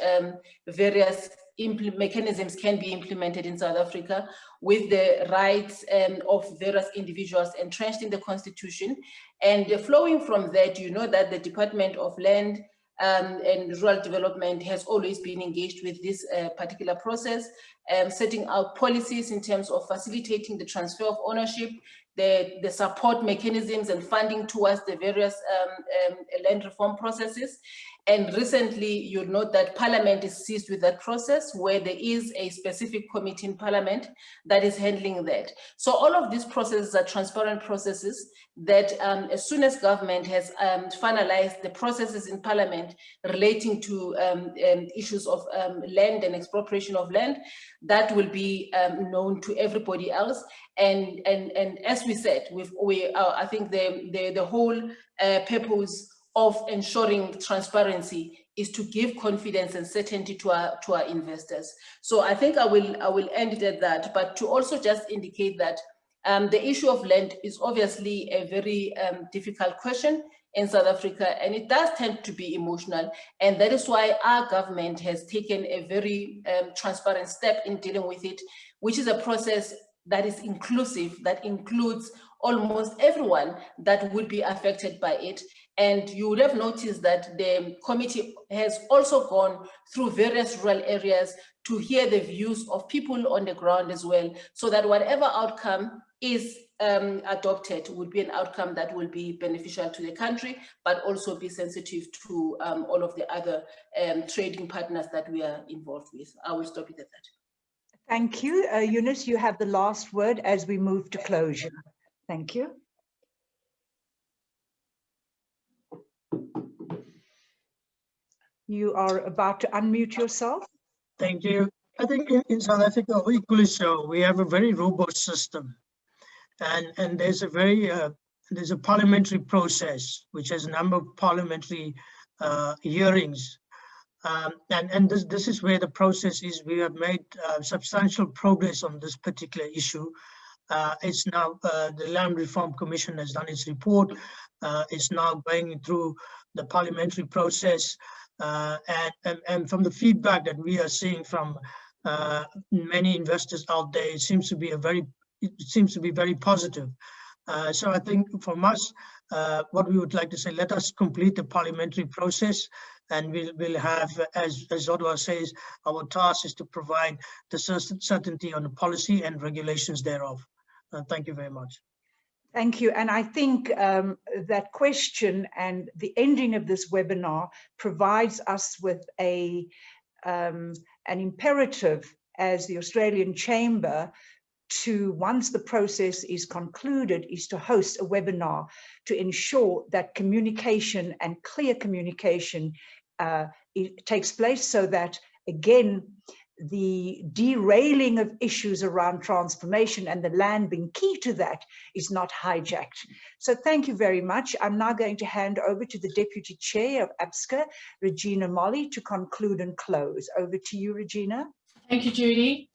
various mechanisms can be implemented in South Africa, with the rights of various individuals entrenched in the constitution. And flowing from that, you know that the Department of Land and Rural Development has always been engaged with this particular process, setting out policies in terms of facilitating the transfer of ownership, the support mechanisms and funding towards the various land reform processes. And recently, you'll note that Parliament is seized with that process, where there is a specific committee in Parliament that is handling that. So all of these processes are transparent processes that as soon as government has finalized the processes in Parliament relating to issues of land and expropriation of land, that will be known to everybody else. And as we said, I think the whole purpose of ensuring transparency is to give confidence and certainty to our investors. So I think I will end it at that, but to also just indicate that the issue of land is obviously a very difficult question in South Africa, and it does tend to be emotional. And that is why our government has taken a very transparent step in dealing with it, which is a process that is inclusive, that includes almost everyone that would be affected by it. And you would have noticed that the committee has also gone through various rural areas to hear the views of people on the ground as well, so that whatever outcome is adopted would be an outcome that will be beneficial to the country, but also be sensitive to all of the other trading partners that we are involved with. I will stop it at that. Thank you. Eunice, you have the last word as we move to closure. Thank you. You are about to unmute yourself. Thank you. I think in South Africa, equally so, we have a very robust system, and there's a parliamentary process which has a number of parliamentary hearings, and this is where the process is. We have made substantial progress on this particular issue. It's now the Land Reform Commission has done its report. It's now going through the parliamentary process. And from the feedback that we are seeing from many investors out there, it seems to be very positive. So I think from us, what we would like to say, let us complete the parliamentary process, and we'll have, as Zodwa says, our task is to provide the certainty on the policy and regulations thereof. Thank you very much. Thank you. And I think that question and the ending of this webinar provides us with an imperative as the Australian Chamber to, once the process is concluded, is to host a webinar to ensure that communication and clear communication takes place, so that, again, the derailing of issues around transformation and the land being key to that is not hijacked. So thank you very much. I'm now going to hand over to the Deputy Chair of ABCSA, Regina Molly, to conclude and close. Over to you, Regina. Thank you, Judy.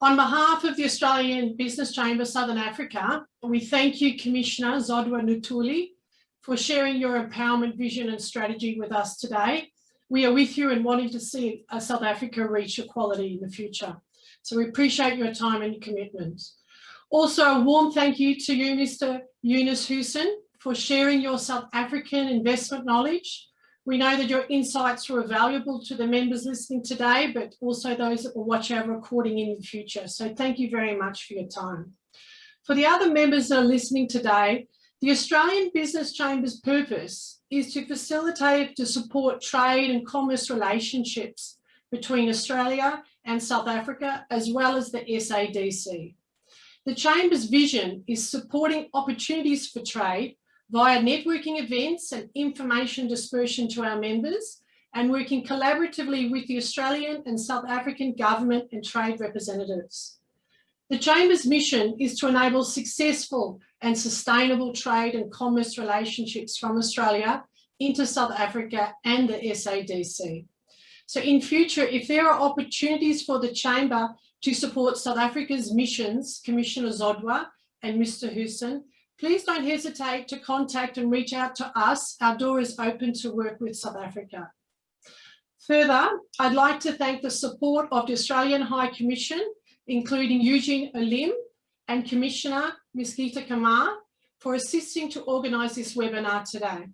On behalf of the Australian Business Chamber Southern Africa, we thank you, Commissioner Zodwa Ntuli, for sharing your empowerment vision and strategy with us today. We are with you and wanting to see South Africa reach equality in the future. So we appreciate your time and your commitment. Also, a warm thank you to you, Mr. Yunus Hussein, for sharing your South African investment knowledge. We know that your insights were valuable to the members listening today, but also those that will watch our recording in the future. So thank you very much for your time. For the other members that are listening today, the Australian Business Chamber's purpose is to facilitate, to support trade and commerce relationships between Australia and South Africa, as well as the SADC. The Chamber's vision is supporting opportunities for trade via networking events and information dispersion to our members, and working collaboratively with the Australian and South African government and trade representatives. The Chamber's mission is to enable successful and sustainable trade and commerce relationships from Australia into South Africa and the SADC. So in future, if there are opportunities for the Chamber to support South Africa's missions, Commissioner Zodwa and Mr. Hussein, please don't hesitate to contact and reach out to us. Our door is open to work with South Africa. Further, I'd like to thank the support of the Australian High Commission, including Eugene Olim and Commissioner Ms. Geeta Kamar, for assisting to organise this webinar today.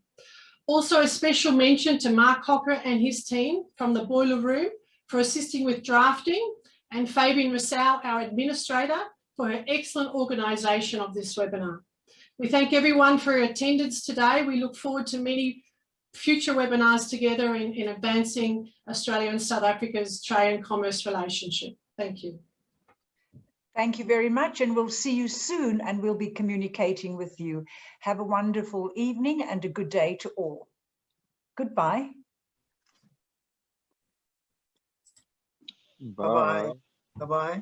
Also, a special mention to Mark Cocker and his team from the Boiler Room for assisting with drafting, and Fabian Rousseau, our administrator, for her excellent organisation of this webinar. We thank everyone for your attendance today. We look forward to many future webinars together in advancing Australia and South Africa's trade and commerce relationship. Thank you. Thank you very much, and we'll see you soon, and we'll be communicating with you. Have a wonderful evening and a good day to all. Goodbye. Bye-bye. Bye-bye.